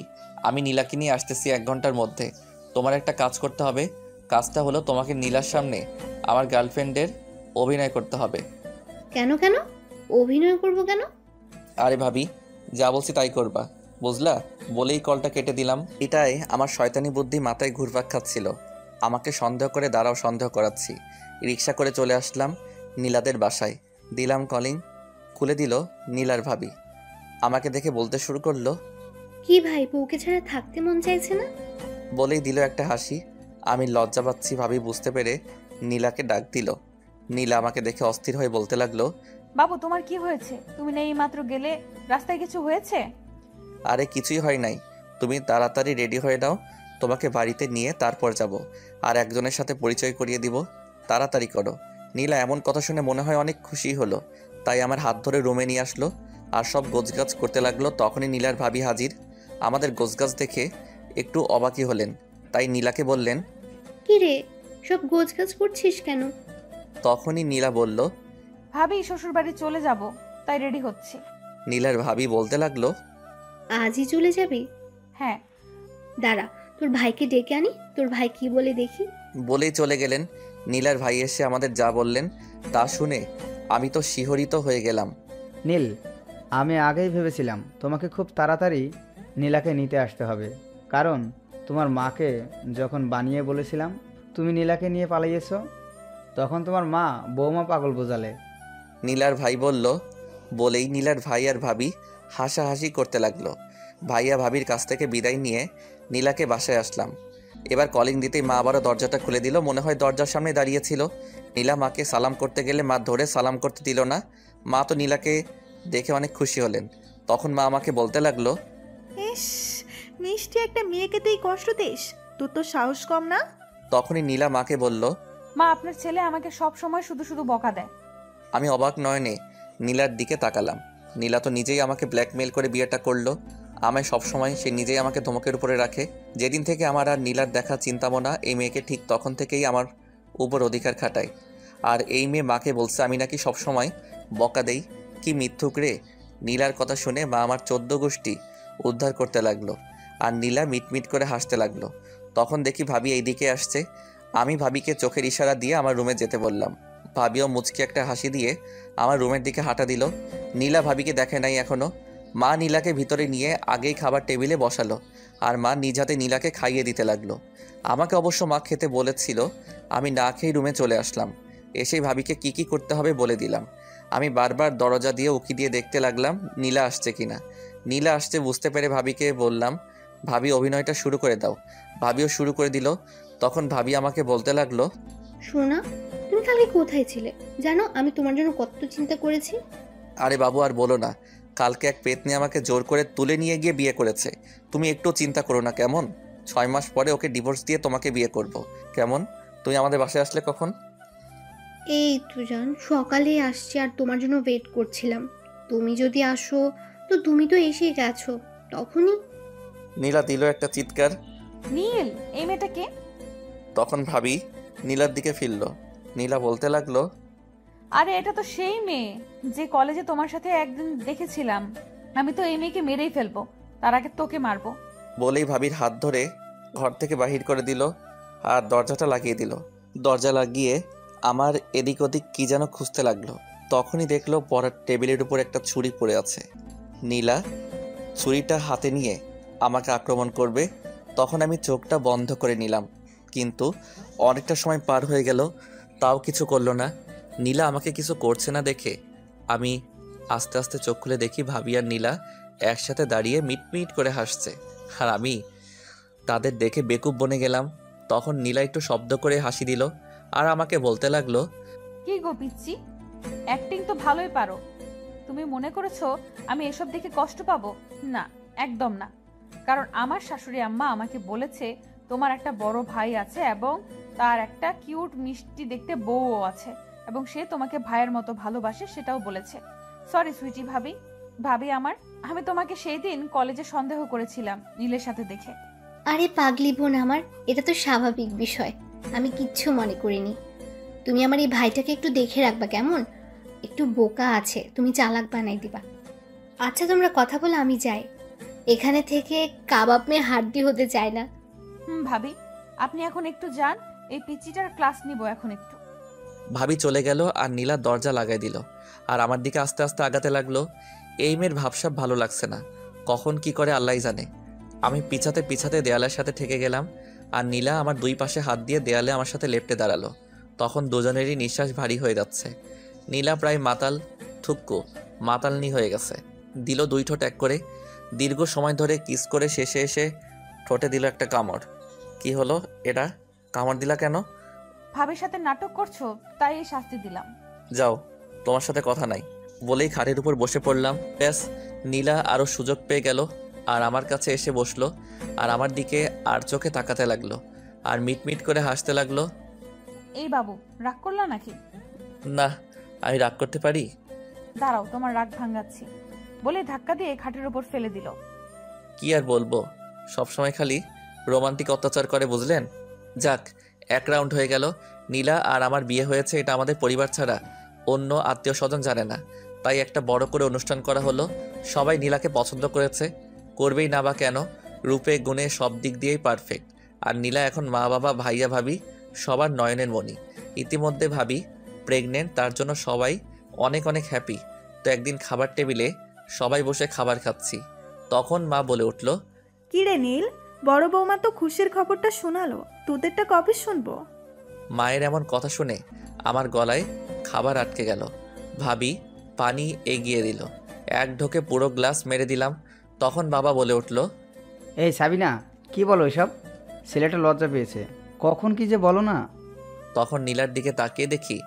আমি নীলাকে নিয়ে আসতেছি 1 ঘন্টার মধ্যে। তোমার একটা কাজ করতে হবে। কাজটা হলো তোমাকে নীলার সামনে আমার গার্লফ্রেন্ডের অভিনয় করতে হবে। কেন কেন অভিনয় করব কেন? আরে ভাবি, যা বলছি তাই করবা, বুঝলা? বলেই কলটা কেটে দিলাম। এটাই আমার শয়তানি বুদ্ধি মাথায় ঘুরপাক খাচ্ছিল। আমাকে সন্দেহ করে দাঁড়াও, সন্দেহ করাচ্ছি। রিক্সা করে চলে আসলাম নীলাদের বাসায়। দিলাম কলিং। খুলে দিল নীলার ভাবি। আমাকে দেখে বলতে শুরু করলো, কি ভাই, বউকে ছাড়া থাকতে মন চাইছে না? বলেই দিল একটা হাসি। আমি লজ্জা পাচ্ছি ভাবি বুঝতে পেরে নীলাকে ডাক দিল। নীলা আমাকে দেখে অস্থির হয়ে বলতে লাগলো, বাবু তোমার কি হয়েছে? তুমি না এই মাত্র গেলে, রাস্তায় কিছু হয়েছে? আরে কিছুই হয় নাই, তুমি তাড়াতাড়ি রেডি হয়ে নাও, তোমাকে বাড়িতে নিয়ে তারপর যাব, আর একজনের সাথে পরিচয় করিয়ে দিব, তাড়াতাড়ি করো। নীলা এমন কথা শুনে মনে হয় অনেক খুশি হলো, তাই আমার হাত ধরে রুমে নিয়ে আসলো আর সব গোছগাছ করতে লাগলো। তখনই নীলার ভাবি হাজির। আমাদের গোছগাছ দেখে একটু অবাকই হলেন। তাই নীলাকে বললেন। কি রে, সব গোছগাছ করছিস কেন? তখনই নীলা বলল। ভাবি শ্বশুর বাড়ি চলে যাব, তাই রেডি হচ্ছি। নীলার ভাবি বলতে লাগলো। আজই চলে যাবি? হ্যাঁ। দাঁড়া, তোর ভাইকে ডেকে আনি, তোর ভাই কি বলে দেখি। বলেই চলে গেলেন। নীলার ভাই এসে আমাদের যা বললেন তা শুনে আমি তো শিহরিত হয়ে গেলাম। নীল, আমি আগেই ভেবেছিলাম তোমাকে খুব তাড়াতাড়ি নীলাকে নিতে আসতে হবে, কারণ তোমার মাকে যখন বানিয়ে বলেছিলাম তুমি নীলাকে নিয়ে পালিয়েছো, তখন তোমার মা বৌমা পাগল বোঝালে। নীলার ভাই বলল। বলেই নীলার ভাই আর ভাবি হাসাহাসি করতে লাগলো। ভাইয়া ভাবির কাছ থেকে বিদায় নিয়ে নীলাকে বাসায় আসলাম। এবার কলিং দিতেই মা আবারও দরজাটা খুলে দিল। মনে হয় দরজার সামনে দাঁড়িয়েছিল। নীলা মাকে সালাম করতে গেলে মা ধরে সালাম করতে দিল না। মা তো নীলাকে দেখে অনেক খুশি হলেন। তখন মা আমাকে বলতে লাগলো। ইস, মিষ্টি একটা মেয়েকে তুই কষ্ট দিস, তোর তো সাহস কম না? তখনই নীলা মাকে বলল। মা, আপনার ছেলে আমাকে সব সময় শুধু শুধু বকা দেয়। আমি অবাক নয়নে নীলার দিকে তাকালাম। নীলা তো নিজেই আমাকে ব্ল্যাকমেল করে বিয়েটা করলো। আমায় সবসময় সে নিজেই আমাকে ধমকের উপরে রাখে। যেদিন থেকে আমার আর নীলার দেখা চিন্তামো না, এই মেয়েকে ঠিক তখন থেকেই আমার উপর অধিকার খাটায়। আর এই মেয়ে মাকে বলছে আমি নাকি সবসময় বকা দেই। কি মিথ্যুক রে! নীলার কথা শুনে মা আমার 14 গোষ্ঠী উদ্ধার করতে লাগলো। আর নীলা মিটমিট করে হাসতে লাগলো। তখন দেখি ভাবি এইদিকে আসছে। আমি ভাবিকে চোখের ইশারা দিয়ে আমার রুমে যেতে বললাম। ভাবিও মুচকি একটা হাসি দিয়ে আমার রুমের দিকে হাঁটা দিল। নীলা ভাবিকে দেখে নাই এখনো। মা নীলাকে ভিতরে নিয়ে আগেই খাবার টেবিলে বসালো। আর মা নিজ হাতে নীলাকে খাইয়ে দিতে লাগলো। আমাকে অবশ্য মা খেতে বলেছিল। আমি না খেয়ে রুমে চলে আসলাম। এসেই ভাবিকে কি কি করতে হবে বলে দিলাম। আমি বারবার দরজা দিয়ে উকি দিয়ে দেখতে লাগলাম নীলা আসছে কিনা। নীলা আসছে বুঝতে পেরে ভাবিকে বললাম, ভাবি অভিনয়টা শুরু করে দাও। ভাবিও শুরু করে দিল। তখন ভাবি আমাকে বলতে লাগলো। শোনা, তুমি কালকে কোথায় ছিলে জানো? আমি তোমার জন্য কত চিন্তা করেছি। আরে বাবু আর বলো না, কালকে এক পেতনি আমাকে জোর করে তুলে নিয়ে গিয়ে বিয়ে করেছে। তুমি একটু চিন্তা করো না কেমন? 6 মাস পরে ওকে ডিভোর্স দিয়ে তোমাকে বিয়ে করব। কেমন? তুমি আমাদের বাসায় আসলে কখন? এই তো জান, সকালে আসছি আর তোমার জন্য ওয়েট করছিলাম। তুমি যদি আসো, তো তুমি তো এসেই গেছো তখনই। নীলা দিল একটা চিৎকার। নীল, এই মেয়েটা কে? তখন ভাবি নীলার দিকে ফিরল। নীলা বলতে লাগলো। আরে এটা তো সেই মেয়ে যে কলেজে তোমার সাথে একদিন দেখেছিলাম। আমি তো এই মেয়েকে মেরেই ফেলবো, তার আগে তোকে মারবো। বলেই ভাবির হাত ধরে ঘর থেকে বাহির করে দিল আর দরজাটা লাগিয়ে দিল। দরজা লাগিয়ে আমার এদিক ওদিক কি যেন খুঁজতে লাগলো। তখনই দেখলো পড়ার টেবিলের উপর একটা ছুরি পড়ে আছে। নীলা ছুরিটা হাতে নিয়ে আমাকে আক্রমণ করবে। তখন আমি চোখটা বন্ধ করে নিলাম, কিন্তু অনেকটা সময় পার হয়ে গেল, তাও কিছু করলো না। নীলা আমাকে কিছু করছে না দেখে আমি আস্তে আস্তে চোখ খুলে দেখি ভাবি আর নীলা একসাথে দাঁড়িয়ে মিটমিট করে হাসছে। আর আমি তাদের দেখে বেকুব বনে গেলাম। তখন নীলা একটু শব্দ করে হাসি দিল আর আমাকে বলতে লাগলো। কি গো পিচ্চি, অ্যাক্টিং তো ভালোই পারো। তুমি মনে করেছো আমি এসব দেখে কষ্ট পাবো? না, একদম না। কারণ আমার শাশুড়ি আম্মা আমাকে বলেছে তোমার একটা বড় ভাই আছে এবং তার একটা কিউট মিষ্টি দেখতে বউও আছে, এবং সে তোমাকে ভাইয়ের মতো ভালোবাসে, সেটাও বলেছে। সরি সুইটি ভাবি, ভাবি আমার, আমি তোমাকে সেই দিন কলেজে সন্দেহ করেছিলাম নীলের সাথে দেখে। আরে পাগলি বোন আমার, এটা তো স্বাভাবিক বিষয়, আমি কিচ্ছু মনে করিনি। তুমি আমার এই ভাইটাকে একটু দেখে রাখবা কেমন? একটু বোকা আছে, তুমি চালাক বানাই দিবা। আচ্ছা তোমরা কথা বলে আমি যাই, এখানে থেকে কাবাব মেয়ে হাড্ডি হতে চায় না। ভাবি আপনি এখন একটু যান, এই পিচ্চিটার ক্লাস নিব এখন একটু। ভাবি চলে গেল আর নীলা দরজা লাগাই দিল আর আমার দিকে আস্তে আস্তে আগাতে লাগলো। এই মেয়ের ভাবসাব ভালো লাগছে না, কখন কি করে আল্লাহই জানে। আমি পিছাতে পিছাতে দেয়ালের সাথে ঠেকে গেলাম আর নীলা আমার দুই পাশে হাত দিয়ে দেয়ালে আমার সাথে লেপ্টে দাঁড়ালো। তখন দুজনেরই নিঃশ্বাস ভারী হয়ে যাচ্ছে। নীলা প্রায় মাতাল থুক্কু মাতালনি হয়ে গেছে। দিল 2 ঠোঁট এক করে, দীর্ঘ সময় ধরে কিস করে শেষে এসে ঠোঁটে দিল একটা কামড়। কি হলো এটা? কামড় দিলা কেন? ভাবির সাথে নাটক করছো তাই এই শাস্তি দিলাম। যাও, তোমার সাথে কথা নাই বলেই খাটের উপর বসে পড়লাম। ব্যাস, নীলা আরও সুযোগ পেয়ে গেল আর আমার কাছে এসে বসলো আর আমার দিকে আর চোখে তাকাতে লাগলো আর মিটমিট করে হাসতে লাগলো। এই বাবু, রাগ করলা নাকি? না, আমি রাগ করতে পারি? দাঁড়াও, তোমার রাগ ভাঙাচ্ছি বলে ধাক্কা দিয়ে খাটের উপর ফেলে দিল। কি আর বলবো, সবসময় খালি রোমান্টিক অত্যাচার করে, বুঝলেন? যাক, এক রাউন্ড হয়ে গেল। নীলা আর আমার বিয়ে হয়েছে, এটা আমাদের পরিবার ছাড়া অন্য আত্মীয় স্বজন জানে না। তাই একটা বড় করে অনুষ্ঠান করা হলো। সবাই নীলাকে পছন্দ করেছে, করবেই না বা কেন? রূপে গুণে সব দিক দিয়েই পারফেক্ট। আর নীলা এখন মা বাবা ভাইয়া ভাবি সবার নয়নের মণি। ইতিমধ্যে ভাবি প্রেগনেন্ট, তার জন্য সবাই অনেক অনেক হ্যাপি। তো একদিন খাবার টেবিলে সবাই বসে খাবার খাচ্ছি, তখন মা বলে উঠল, কি রে নীল, বড় বৌমা তো খুশির খবরটা শোনালো, তোদেরটা কবে শুনবো? মায়ের এমন কথা শুনে আমার গলায় খাবার আটকে গেল। ভাবি পানি এগিয়ে দিল, এক ঢোকে পুরো গ্লাস মেরে দিলাম। তখন বাবা বলে উঠল, এই সাবিনা, কি বলো এসব? ছেলেটা লজ্জা পেয়েছে, কখন কি যে বলো না। তখন নীলার দিকে তাকিয়ে দেখি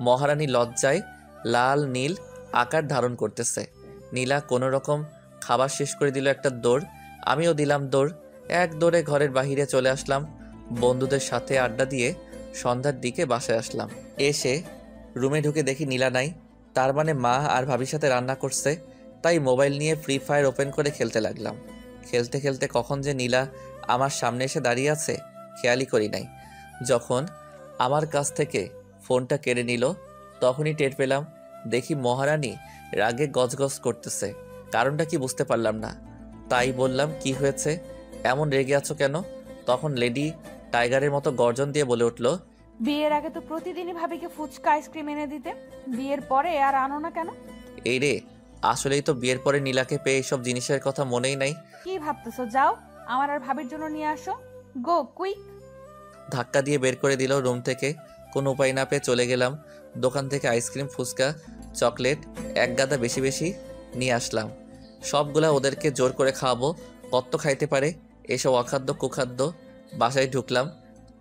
মহারানী লজ্জায় লাল নীল আকার ধারণ করতেছে। নীলা কোনো রকম খাবার শেষ করে দিল একটা দৌড়, আমিও দিলাম দৌড়। এক দৌড়ে ঘরের বাহিরে চলে আসলাম। বন্ধুদের সাথে আড্ডা দিয়ে সন্ধ্যার দিকে বাসায় আসলাম। এসে রুমে ঢুকে দেখি নীলা নাই। তার মানে মা আর ভাবির সাথে রান্না করছে। তাই মোবাইল নিয়ে ফ্রি ফায়ার ওপেন করে খেলতে লাগলাম। খেলতে খেলতে কখন যে নীলা আমার সামনে এসে দাঁড়িয়ে আছে খেয়ালই করি নাই। যখন আমার কাছ থেকে ফোনটা কেড়ে নিল তখনই টের পেলাম, দেখি মহারানী রাগে গজগজ করতেছে। কারণটা কি বুঝতে পারলাম না, তাই বললাম, কি হয়েছে, এমন রেগে আছো কেন? তখন লেডি টাইগারের মতো গর্জন দিয়ে বলে উঠল, বিয়ের আগে তো প্রতিদিনই ভাবিকে ফুচকা আইসক্রিম এনে দিতে, বিয়ের পরে আর আনো না কেন? এই রে, আসলেই তো বিয়ের পরে নীলাকে পেয়ে এইসব জিনিসের কথা মনেই নাই। কি ভাবতেছো? যাও, আমার আর ভাবির জন্য নিয়ে আসো, গো কুইক। ধাক্কা দিয়ে বের করে দিল রুম থেকে। কোনো উপায় না পেয়ে চলে গেলাম দোকান থেকে আইসক্রিম, ফুচকা, চকলেট এক গাদা বেশি বেশি নিয়ে আসলাম। সবগুলা ওদেরকে জোর করে খাওয়াবো, কত খাইতে পারে এসব অখাদ্য কুখাদ্য। বাসায় ঢুকলাম,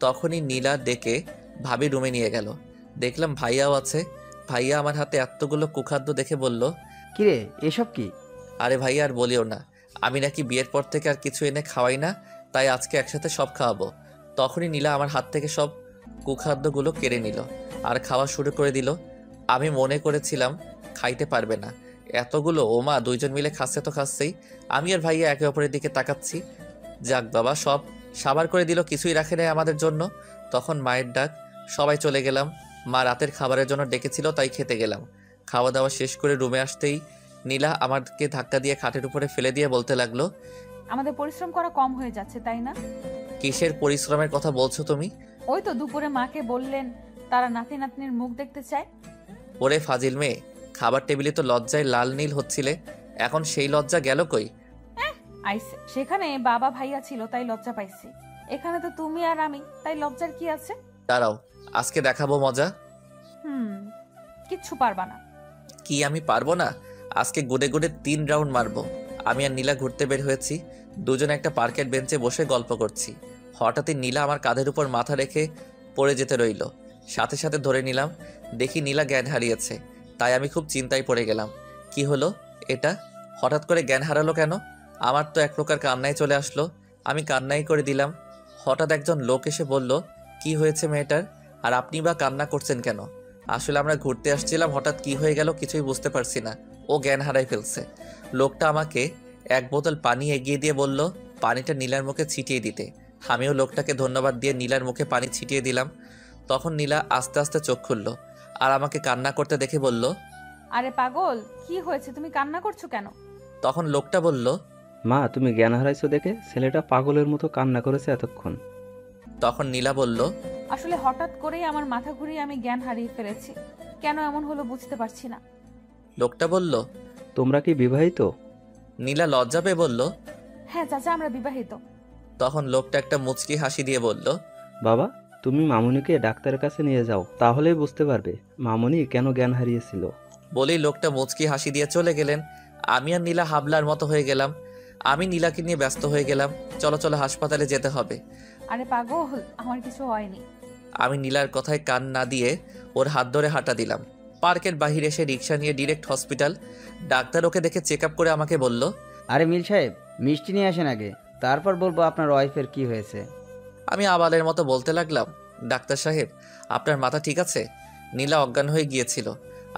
তখনই নীলা ডেকে ভাবি রুমে নিয়ে গেল। দেখলাম ভাইয়াও আছে। ভাইয়া আমার হাতে এতগুলো কুখাদ্য দেখে বলল, কিরে এসব কি? আরে ভাইয়া আর বলিও না, আমি নাকি বিয়ের পর থেকে আর কিছু এনে খাওয়াই না, তাই আজকে একসাথে সব খাওয়াবো। তখনই নীলা আমার হাত থেকে সব কুখাদ্যগুলো কেড়ে নিল আর খাওয়া শুরু করে দিল। আমি মনে করেছিলাম খাইতে পারবে না, এতগুলো ওমা দুইজন মিলে খাচ্ছে তো খাচ্ছেই। আমি আর ভাইয়া একে অপরের দিকে তাকাচ্ছি। যাক বাবা, সব সাবার করে দিল, কিছুই রাখে নেই আমাদের জন্য। তখন মায়ের ডাক, সবাই চলে গেলাম। মা রাতের খাবারের জন্য ডেকেছিল, তাই খেতে গেলাম। খাওয়া দাওয়া শেষ করে রুমে আসতেই নীলা আমাকে ধাক্কা দিয়ে খাটের উপরে ফেলে দিয়ে বলতে লাগলো, আমাদের পরিশ্রম করা কম হয়ে যাচ্ছে, তাই না? কিসের পরিশ্রমের কথা বলছো তুমি? ওই তো দুপুরে মাকে বললেন তারা নাতি নাতনির মুখ দেখতে চায়। ওরে ফাজিল মেয়ে, খাবার টেবিলে তো লজ্জায় লাল নীল হচ্ছিলে, এখন সেই লজ্জা গেল কই? আইসে, সেখানে বাবা ভাইয়া ছিল তাই লজ্জা পাইছি, এখানে তো তুমি আর আমি, তাই লজ্জার কি আছে? দাঁড়াও, আজকে দেখাবো মজা। কিচ্ছু পারবা না। কি আমি পারবো না? আজকে গুডে গুডে 3 রাউন্ড মারবো। আমি আর নীলা ঘুরতে বের হয়েছি, দুজনে একটা পার্কের বেঞ্চে বসে গল্প করছি। হঠাৎই নীলা আমার কাঁধের উপর মাথা রেখে পড়ে যেতে রইল। সাথে সাথে ধরে নিলাম, দেখি নীলা জ্ঞান হারিয়েছে। তাই আমি খুব চিন্তায় পড়ে গেলাম, কি হলো এটা, হঠাৎ করে জ্ঞান হারালো কেন? আমার তো এক প্রকার কান্নায় চলে আসলো। আমি কান্নাই করে দিলাম। হঠাৎ একজন লোক এসে বলল, কি হয়েছে মেয়েটার, আর আপনি বা কান্না করছেন কেন? আসলে আমরা ঘুরতে আসছিলাম, হঠাৎ কি হয়ে গেল কিছুই বুঝতে পারছি না, ও জ্ঞান হারাই ফেলছে। লোকটা আমাকে এক বোতল পানি এগিয়ে দিয়ে বলল পানিটা নীলার মুখে ছিটিয়ে দিতে। আমিও লোকটাকে ধন্যবাদ দিয়ে নীলার মুখে পানি ছিটিয়ে দিলাম। তখন নীলা আস্তে আস্তে চোখ খুলল আর আমাকে কান্না করতে দেখে বলল, আরে পাগল, কি হয়েছে, তুমি কান্না করছো কেন? তখন লোকটা বলল, মা, তুমি জ্ঞান হারাইছো দেখে ছেলেটা পাগলের মতো কান্না করেছে এতক্ষণ। তখন নীলা বলল, আসলে হঠাৎ করেই আমার মাথা ঘুরিয়ে আমি জ্ঞান হারিয়ে ফেলেছি, কেন এমন হলো বুঝতে পারছি না। লোকটা বলল, তোমরা কি বিবাহিত? নীলা লজ্জা পেয়ে বলল, হ্যাঁ চাচা, আমরা বিবাহিত। তখন লোকটা একটা মুচকি হাসি দিয়ে বলল, বাবা, তুমি মামুনিকে ডাক্তারের কাছে নিয়ে যাও, তাহলেই বুঝতে পারবে মামুনি কেন জ্ঞান হারিয়েছিল। বলেই লোকটা মুচকি হাসি দিয়ে চলে গেলেন। আমি আর নীলা হাবলার মতো হয়ে গেলাম। আমি নীলাকে নিয়ে ব্যস্ত হয়ে গেলাম, চলো চলো হাসপাতালে যেতে হবে। আরে পাগল, আমার কিছু হয়নি। আমি নীলার কথায় কান না দিয়ে ওর হাত ধরে হাঁটা দিলাম। পার্কের বাহিরে এসে রিক্সা নিয়ে ডিরেক্ট হসপিটাল। ডাক্তার ওকে দেখে চেক আপ করে আমাকে বলল, আরে মিল সাহেব, মিষ্টি নিয়ে আসেন আগে, তারপর বলবো আপনার ওয়াইফের কি হয়েছে। আমি আবালের মতো বলতে লাগলাম, ডাক্তার সাহেব আপনার মাথা ঠিক আছে? নীলা অজ্ঞান হয়ে গিয়েছিল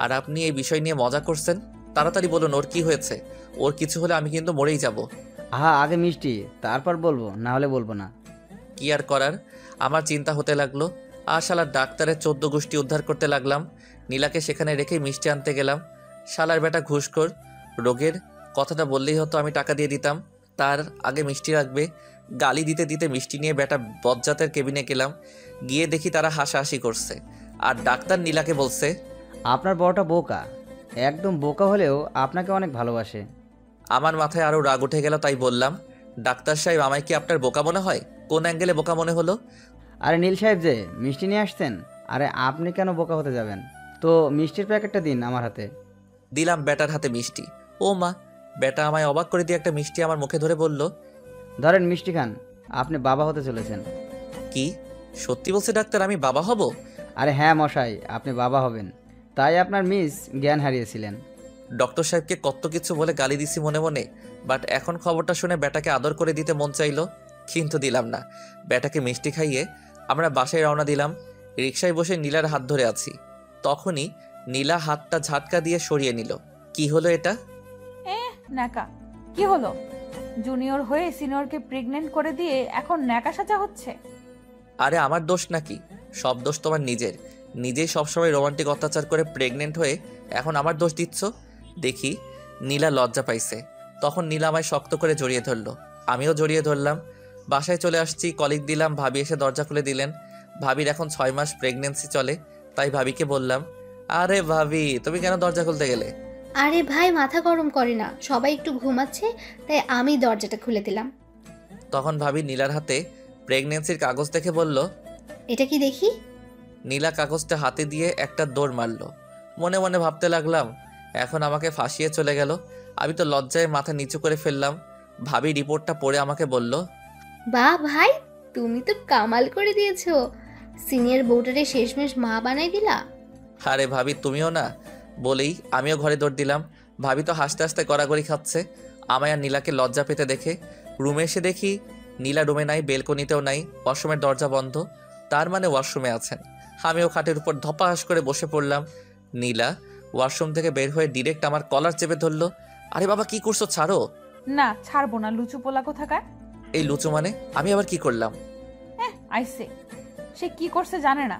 আর আপনি এই বিষয় নিয়ে মজা করছেন। তাড়াতাড়ি বলুন ওর কি হয়েছে, ওর কিছু হলে আমি কিন্তু মরেই যাব। আগে মিষ্টি, তারপর বলবো, না হলে বলবো না। কি আর করার, আমার চিন্তা হতে লাগলো। আর শালার ডাক্তারের 14 গোষ্ঠী উদ্ধার করতে লাগলাম। নীলাকে সেখানে রেখে মিষ্টি আনতে গেলাম। শালার বেটা ঘুষখোর, রোগের কথাটা বললেই হতো, আমি টাকা দিয়ে দিতাম। তার আগে মিষ্টি রাখবে। গালি দিতে দিতে মিষ্টি নিয়ে বেটা বজ্জাতের কেবিনে গেলাম। গিয়ে দেখি তারা হাসাহাসি করছে। আর ডাক্তার নীলাকে বলছে, আপনার বড়টা বোকা, একদম বোকা হলেও আপনাকে অনেক ভালোবাসে। আমার মাথায় আরও রাগ উঠে গেল। তাই বললাম, ডাক্তার সাহেব, আমায় কি আপনার বোকা মনে হয়? কোন অ্যাঙ্গেলে বোকা মনে হলো? আরে নীল সাহেব যে মিষ্টি নিয়ে আসছেন, আরে আপনি কেন বোকা হতে যাবেন? তো মিষ্টির প্যাকেটটা দিন আমার হাতে। দিলাম বেটার হাতে মিষ্টি। ও মা, বেটা আমায় অবাক করে দিয়ে একটা মিষ্টি আমার মুখে ধরে বলল, ধরেন মিষ্টি খান, আপনি বাবা হতে চলেছেন। কি সত্যি বলছে ডাক্তার, আমি বাবা হব? আরে হ্যাঁ মশাই, আপনি বাবা হবেন। তাই আপনার মিস জ্ঞান হারিয়েছিলেন। ডক্টর সাহেবকে কত কিছু বলে গালি দিছি মনে মনে, বাট এখন খবরটা শুনে বেটাকে আদর করে দিতে মন চাইলো, কিন্তু দিলাম না। বেটাকে মিষ্টি খাইয়ে আমরা বাসায় রওনা দিলাম। রিকশায় বসে নীলার হাত ধরে আছি। তখনই নীলা হাতটা ঝাটকা দিয়ে সরিয়ে নিল। কি হলো এটা? ন্যাকা কি হলো? জুনিয়র হয়ে সিনিয়রকে প্রেগনেন্ট করে দিয়ে এখন ন্যাকা সাজা হচ্ছে? আরে আমার দোষ নাকি? সব দোষ তোমার নিজের। নিজেই সবসময় রোমান্টিক অত্যাচার করে প্রেগনেন্ট হয়ে এখন আমার দোষ দিচ্ছ। দেখি নীলা লজ্জা পাইছে। তখন নীলা আমায় শক্ত করে জড়িয়ে ধরলো, আমিও জড়িয়ে ধরলাম। বাসায় চলে আসছি, কলিক দিলাম, ভাবি এসে দরজা খুলে দিলেন। ভাবির এখন 6 মাস প্রেগনেন্সি চলে। তাই ভাবিকে বললাম, আরে ভাবি, তুমি কেন দরজা খুলতে গেলে? আরে ভাই, মাথা গরম করে না, সবাই একটু ঘুমাচ্ছে, তাই আমি দরজাটা খুলে দিলাম। তখন ভাবি নীলার হাতে প্রেগনেন্সির কাগজ দেখে বলল, এটা কি দেখি? নীলা কাগজটা হাতে দিয়ে একটা দৌড় মারল। মনে মনে ভাবতে লাগলাম, এখন আমাকে ফাঁসিয়ে চলে গেল। আমি তো লজ্জায় মাথা নিচু করে ফেললাম। ভাবি রিপোর্টটা পড়ে আমাকে বলল, বাহ ভাই, তুমি তো কামাল করে দিয়েছো, সিনিয়র বউটারে শেষমেশ মা বানাই দিলা। আরে ভাবি তুমিও না, বলেই আমিও ঘরে দৌড় দিলাম। ভাবি তো হাসতে হাসতে গড়াগড়ি খাচ্ছে। আমায় আর নীলাকে লজ্জা পেতে দেখে রুমে এসে দেখি নীলা রুমে নাই, বেলকনিতেও নাই, ওয়াশরুমের দরজা বন্ধ। তার মানে ওয়াশরুমে আছেন। আমিও খাটের উপর ধপাস করে বসে পড়লাম। নীলা ওয়াশরুম থেকে বের হয়ে ডিরেক্ট আমার কলার চেপে ধরলো। আরে বাবা, কি করছো? ছাড়ো। না, ছাড়বো না। লুচু পোলা কোথাকার? এই লুচু মানে? আমি আবার কি করলাম? আইসে, সে কি করছে জানে না।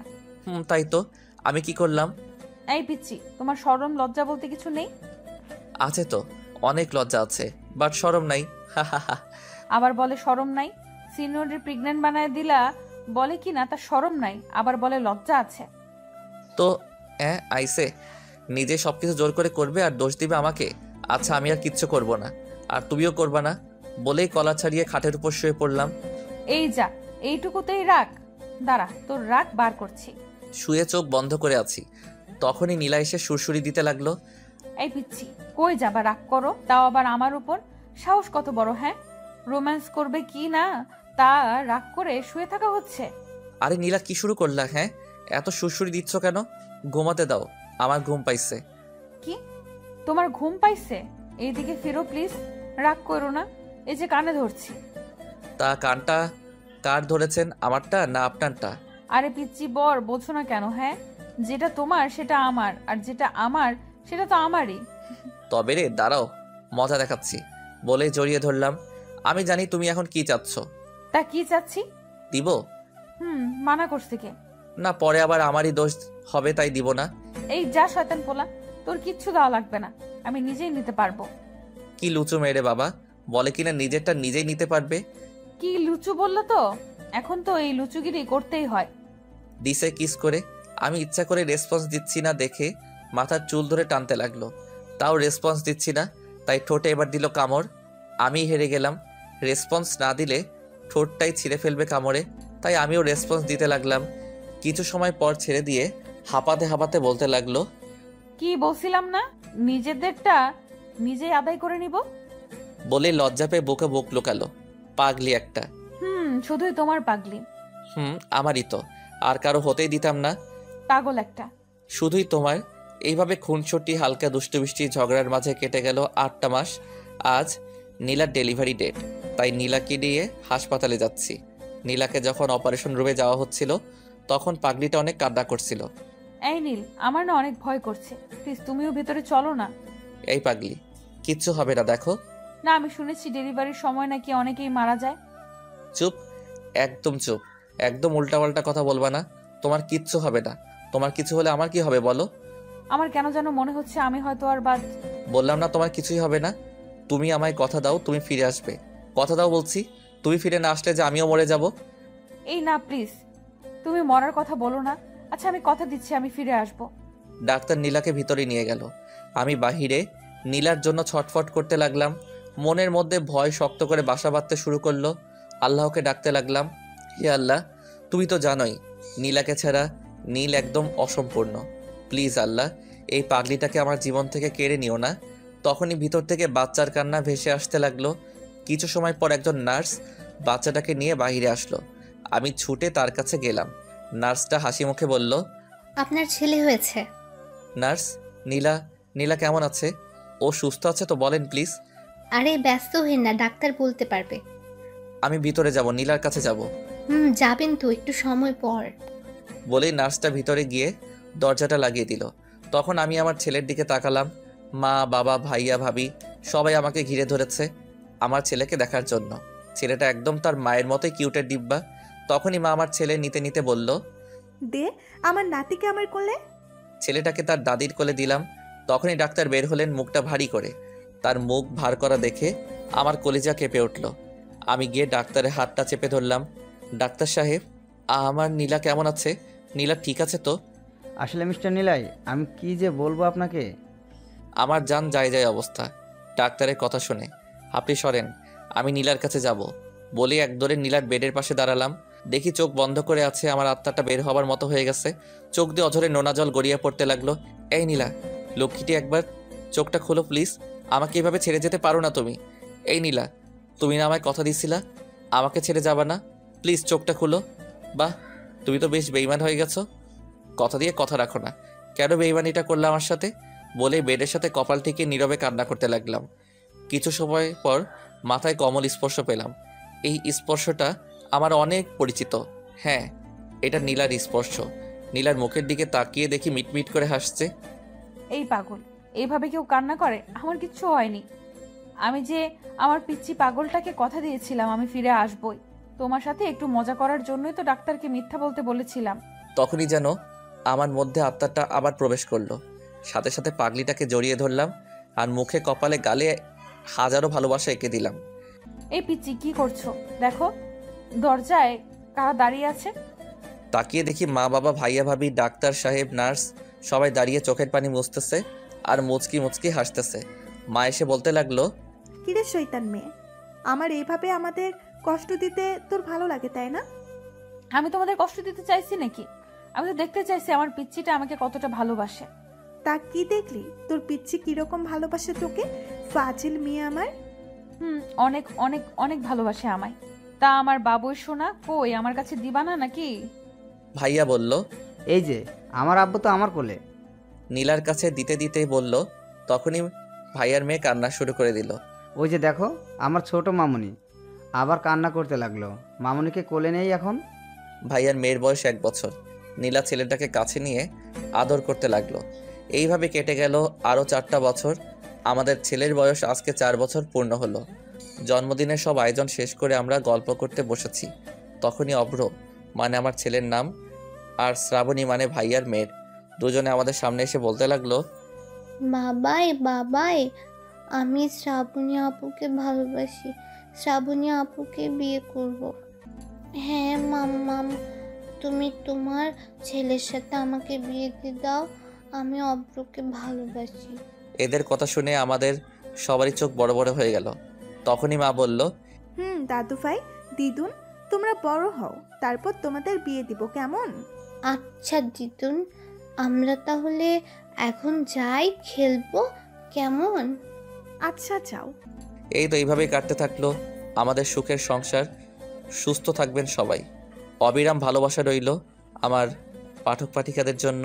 তাই তো, আমি কি করলাম? এই পিচ্ছি, তোমার শরম লজ্জা বলতে কিছু নেই? আছে তো, অনেক লজ্জা আছে, বাট শরম নাই। হা হা হা। আবার বলে শরম নাই। সিনিয়রের প্রেগনেন্ট বানায় দিলা, বলে কি না তার শরম নাই, আবার বলে লজ্জা আছে। তো আইসে নিজে সবকিছু জোর করে করবে আর দোষ দিবে আমাকে। আচ্ছা, আমি আর কিচ্ছু করব না, আর তুমিও করবা না, বলেই কলা ছাড়িয়ে খাটের উপর শুয়ে পড়লাম। এই যা, এইটুকুতেই রাগ? দাঁড়া, তোর রাগ বার করছি। শুয়ে চোখ বন্ধ করে আছি। তখনই নীলা এসে সুরসুরি দিতে লাগলো। এই পিচ্ছি, কই যাবা রাগ করো, তাও আবার আমার উপর? সাহস কত বড়! হ্যাঁ, রোম্যান্স করবে কি না তা রাগ করে শুয়ে থাকা হচ্ছে? আরে নীলা, কি শুরু করলা? হ্যাঁ, এত সুরসুরি দিচ্ছ কেন? ঘুমাতে দাও, আমার ঘুম পাইছে। কি, তোমার ঘুম পাইছে? এইদিকে ফিরো প্লিজ, রাগ করো না, এই যে কানে ধরছি। তা কানটা কার ধরেছেন, আমারটা না আপনারটা? আরে পিচ্ছি বর, বোঝো না কেন? হ্যাঁ, যেটা তোমার সেটা আমার, আর যেটা আমার সেটা তো আমারই। তবে রে, দাঁড়াও, মজা দেখাচ্ছি, বলে জড়িয়ে ধরলাম। আমি জানি তুমি এখন কি চাচ্ছ। তা কি চাচ্ছি? দিব? মানা করছে কে? না, পরে আবার আমারই দোষ হবে, তাই দিব না। এই যা শয়তান পোলা, তোর কিচ্ছু দেওয়া লাগবে না, আমি নিজেই নিতে পারবো। কি লুচু মেরে বাবা, বলে কিনা নিজেরটা নিজেই নিতে পারবে। কি লুচু বললো তো? এখন তো এই লুচুগিরি করতেই হয়। দিছে কিস করে। আমি ইচ্ছা করে রেসপন্স দিচ্ছি না দেখে মাথার চুল ধরে টানতে লাগলো। তাও রেসপন্স দিচ্ছি না, তাই ঠোঁটে এবার দিল কামড়। আমি হেরে গেলাম। রেসপন্স না দিলে ঠোঁটটাই ছিঁড়ে ফেলবে কামড়ে, তাই আমিও রেসপন্স দিতে লাগলাম। কিছু সময় পর ছেড়ে দিয়ে হাঁপাতে হাঁপাতে বলতে লাগলো, কি বলছিলাম না, নিজেদেরটা নিজেই আদায় করে নিব। বলে লজ্জা পেয়ে বুকে বুক লুকালো। পাগলি একটা। শুধুই তোমার পাগলি। আমারই তো, আর কারো হতেই দিতাম না। পাগল একটা। শুধুই তোমার। এইভাবে খুনসুটি হালকা দুষ্টুমিষ্টি ঝগড়ার মাঝে কেটে গেল 8টা মাস। আজ নীলার ডেলিভারি ডেট, তাই নীলাকে নিয়ে হাসপাতালে যাচ্ছি। নীলাকে যখন অপারেশন রুমে যাওয়া হচ্ছিল তখন পাগলিটা অনেক কান্না করছিল। এই নীল, আমার না অনেক ভয় করছে, প্লিজ তুমিও ভেতরে চলো না। এই পাগলি, কিচ্ছু হবে না, দেখো। না, আমি শুনেছি ডেলিভারির সময় নাকি অনেকেই মারা যায়। চুপ, একদম চুপ, একদম উল্টাপাল্টা কথা বলবা না। তোমার কিচ্ছু হবে না। তোমার কিছু হলে আমার কি হবে বলো? আমার কেন যেন মনে হচ্ছে আমি হয়তো আর বাদ। বললাম না তোমার কিছুই হবে না। তুমি আমায় কথা দাও তুমি ফিরে আসবে। কথা দাও বলছি। তুমি ফিরে না আসলে যে আমিও মরে যাব। এই না প্লিজ, তুমি মরার কথা বলো না। আচ্ছা আমি কথা দিচ্ছি আমি ফিরে আসব। ডাক্তার নীলাকে ভিতরে নিয়ে গেল। আমি বাহিরে নীলার জন্য ছটফট করতে লাগলাম। মনের মধ্যে ভয় শক্ত করে বাসা বাঁধতে শুরু করলো। আল্লাহকে ডাকতে লাগলাম, হে আল্লাহ, তুমি তো জানোই নীলাকে ছাড়া নীল একদম অসম্পূর্ণ। প্লিজ আল্লাহ, এই পাগলিটাকে আমার জীবন থেকে কেড়ে নিও না। তখনই ভিতর থেকে বাচ্চার কান্না ভেসে আসতে লাগলো। কিছু সময় পর একজন নার্স বাচ্চাটাকে নিয়ে বাইরে আসলো। আমি ছুটে তার কাছে গেলাম। নার্সটা হাসি মুখে বলল, আপনার ছেলে হয়েছে। নার্স, নীলা নীলা কেমন আছে? ও সুস্থ আছে তো বলেন প্লিজ। আরে ব্যস্ত হইন না, ডাক্তার বলতে পারবে। আমি ভিতরে যাব, নীলার কাছে যাব। যাবেন তো, একটু সময় পর। বলেই নার্সটা ভিতরে গিয়ে দরজাটা লাগিয়ে দিল। তখন আমি আমার ছেলের দিকে তাকালাম। মা, বাবা, ভাইয়া, ভাবি সবাই আমাকে ঘিরে ধরেছে আমার ছেলেকে দেখার জন্য। ছেলেটা একদম তার মায়ের মতোই কিউটের ডিব্বা। তখনই মা আমার ছেলে নিতে নিতে বলল, দে আমার নাতিকে আমার কোলে। ছেলেটাকে তার দাদির কোলে দিলাম। তখনই ডাক্তার বের হলেন মুখটা ভারী করে। তার মুখ ভার করা দেখে আমার কলিজা কেঁপে উঠল। আমি গিয়ে ডাক্তারের হাতটা চেপে ধরলাম। ডাক্তার সাহেব, আমার নীলা কেমন আছে? নীলা ঠিক আছে তো? আসলে মিস্টার নিলাই, আমি কি যে বলবো আপনাকে। আমার জান যায় যায় অবস্থা ডাক্তারের কথা শুনে। আপনি সরেন, আমি নীলার কাছে যাব। বলে এক দৌড়ে নীলার বেডের পাশে দাঁড়ালাম। দেখি চোখ বন্ধ করে আছে। আমার আত্মাটা বের হবার মতো হয়ে গেছে। চোখ দিয়ে অঝরে নোনা জল গড়িয়ে পড়তে লাগলো। এই নীলা, লক্ষ্মীটি একবার চোখটা খোলো প্লিজ। আমাকে এভাবে ছেড়ে যেতে পারো না তুমি। এই নীলা, তুমি না আমায় কথা দিছিলা আমাকে ছেড়ে যাবা না? প্লিজ চোখটা খুলো। বাহ, তুমি তো বেশ বেইমান হয়ে গেছো। কথা দিয়ে কথা রাখো না। কেন বেইমানিটা করলে আমার সাথে? বলে বেডের সাথে কপাল ঠেকিয়ে নীরবে কান্না করতে লাগলাম। কিছু সময় পর মাথায় কমল স্পর্শ পেলাম। এই স্পর্শটা আমার অনেক পরিচিত। হ্যাঁ, এটা নীলার স্পর্শ। নীলার মুখের দিকে তাকিয়ে দেখি মিটমিট করে হাসছে। এই পাগল, এইভাবে কেউ কান্না করে? আমার কিচ্ছু হয়নি। আমি যে আমার পিচ্চি পাগলটাকে কথা দিয়েছিলাম আমি ফিরে আসবই। তোমার সাথে একটু মজা করার জন্যই তো ডাক্তারকে মিথ্যা বলতে বলেছিলাম। তখনই যেন আমার মধ্যে আত্মাটা আবার প্রবেশ করলো। সাথে সাথে পাগলিটাকে জড়িয়ে ধরলাম আর মুখে কপালে গালে হাজারো ভালোবাসা এঁকে দিলাম। এই পিচ্চি কি করছো? দেখো দরজায় কারা দাঁড়িয়ে আছে। তাকিয়ে দেখি মা, বাবা, ভাইয়া, ভাবি, ডাক্তার সাহেব, নার্স সবাই দাঁড়িয়ে চোখের পানি মুছতেছে আর মুচকি মুচকি হাসতেছে। মা এসে বলতে লাগলো, কিরে শয়তান মেয়ে, আমার এইভাবে আমাদের কষ্ট দিতে তোর ভালো লাগে তাই না? আমি তোমাদের কষ্ট দিতে চাইছি নাকি? আমি তো দেখতে চাইছি আমার পিচ্চিটা আমাকে কতটা ভালোবাসে। তা কি দেখলি তোর পিচ্ছি কিরকম ভালোবাসে তোকে? ফাজিল মেয়ে আমার। অনেক অনেক অনেক ভালোবাসে আমায়। তা আমার বাবুই সোনা কই, আমার কাছে দিবা না নাকি? ভাইয়া বলল, এই যে আমার আব্বু তো আমার কোলে। নীলার কাছে দিতে দিতেই বলল। তখনই ভাইয়ার মেয়ে কান্না শুরু করে দিল। ওই যে দেখো আমার ছোট মামুনি আবার কান্না করতে লাগলো। মামুনিকে কোলে নেই এখন। ভাইয়ার মেয়ের বয়স 1 বছর। নীলা ছেলেটাকে কাছে নিয়ে আদর করতে লাগলো। এইভাবে কেটে গেল আরও 4টা বছর। আমাদের ছেলের বয়স আজকে 4 বছর পূর্ণ হলো। জন্মদিনের সব আয়োজন শেষ করে আমরা গল্প করতে বসেছি। তখনই অভ্র, মানে আমার ছেলের নাম, আর শ্রাবণী মানে ভাইয়ার মেয়ের, দুজনে আমাদের সামনে এসে বলতে লাগলো, বাবাই বাবাই, আমি শ্রাবণী আপুকে ভালোবাসি, শ্রাবণী আপুকে বিয়ে করব। হ্যাঁ মাম্মাম, তুমি তোমার ছেলের সাথে আমাকে বিয়ে দিয়ে দাও, আমি অব্রকে ভালোবাসি। এদের কথা শুনে আমাদের সবারই চোখ বড় বড় হয়ে গেল। তখনই মা বলল, দাদু ভাই, দিদুন, তোমরা বড় হও, তারপর তোমাদের বিয়ে দিব কেমন? আচ্ছা দিদুন, আমরা তাহলে এখন যাই, খেলবো কেমন? আচ্ছা যাও। এই তো এইভাবেই কাটতে থাকলো আমাদের সুখের সংসার। সুস্থ থাকবেন সবাই। অবিরাম ভালোবাসা রইল আমার পাঠক পাঠিকাদের জন্য।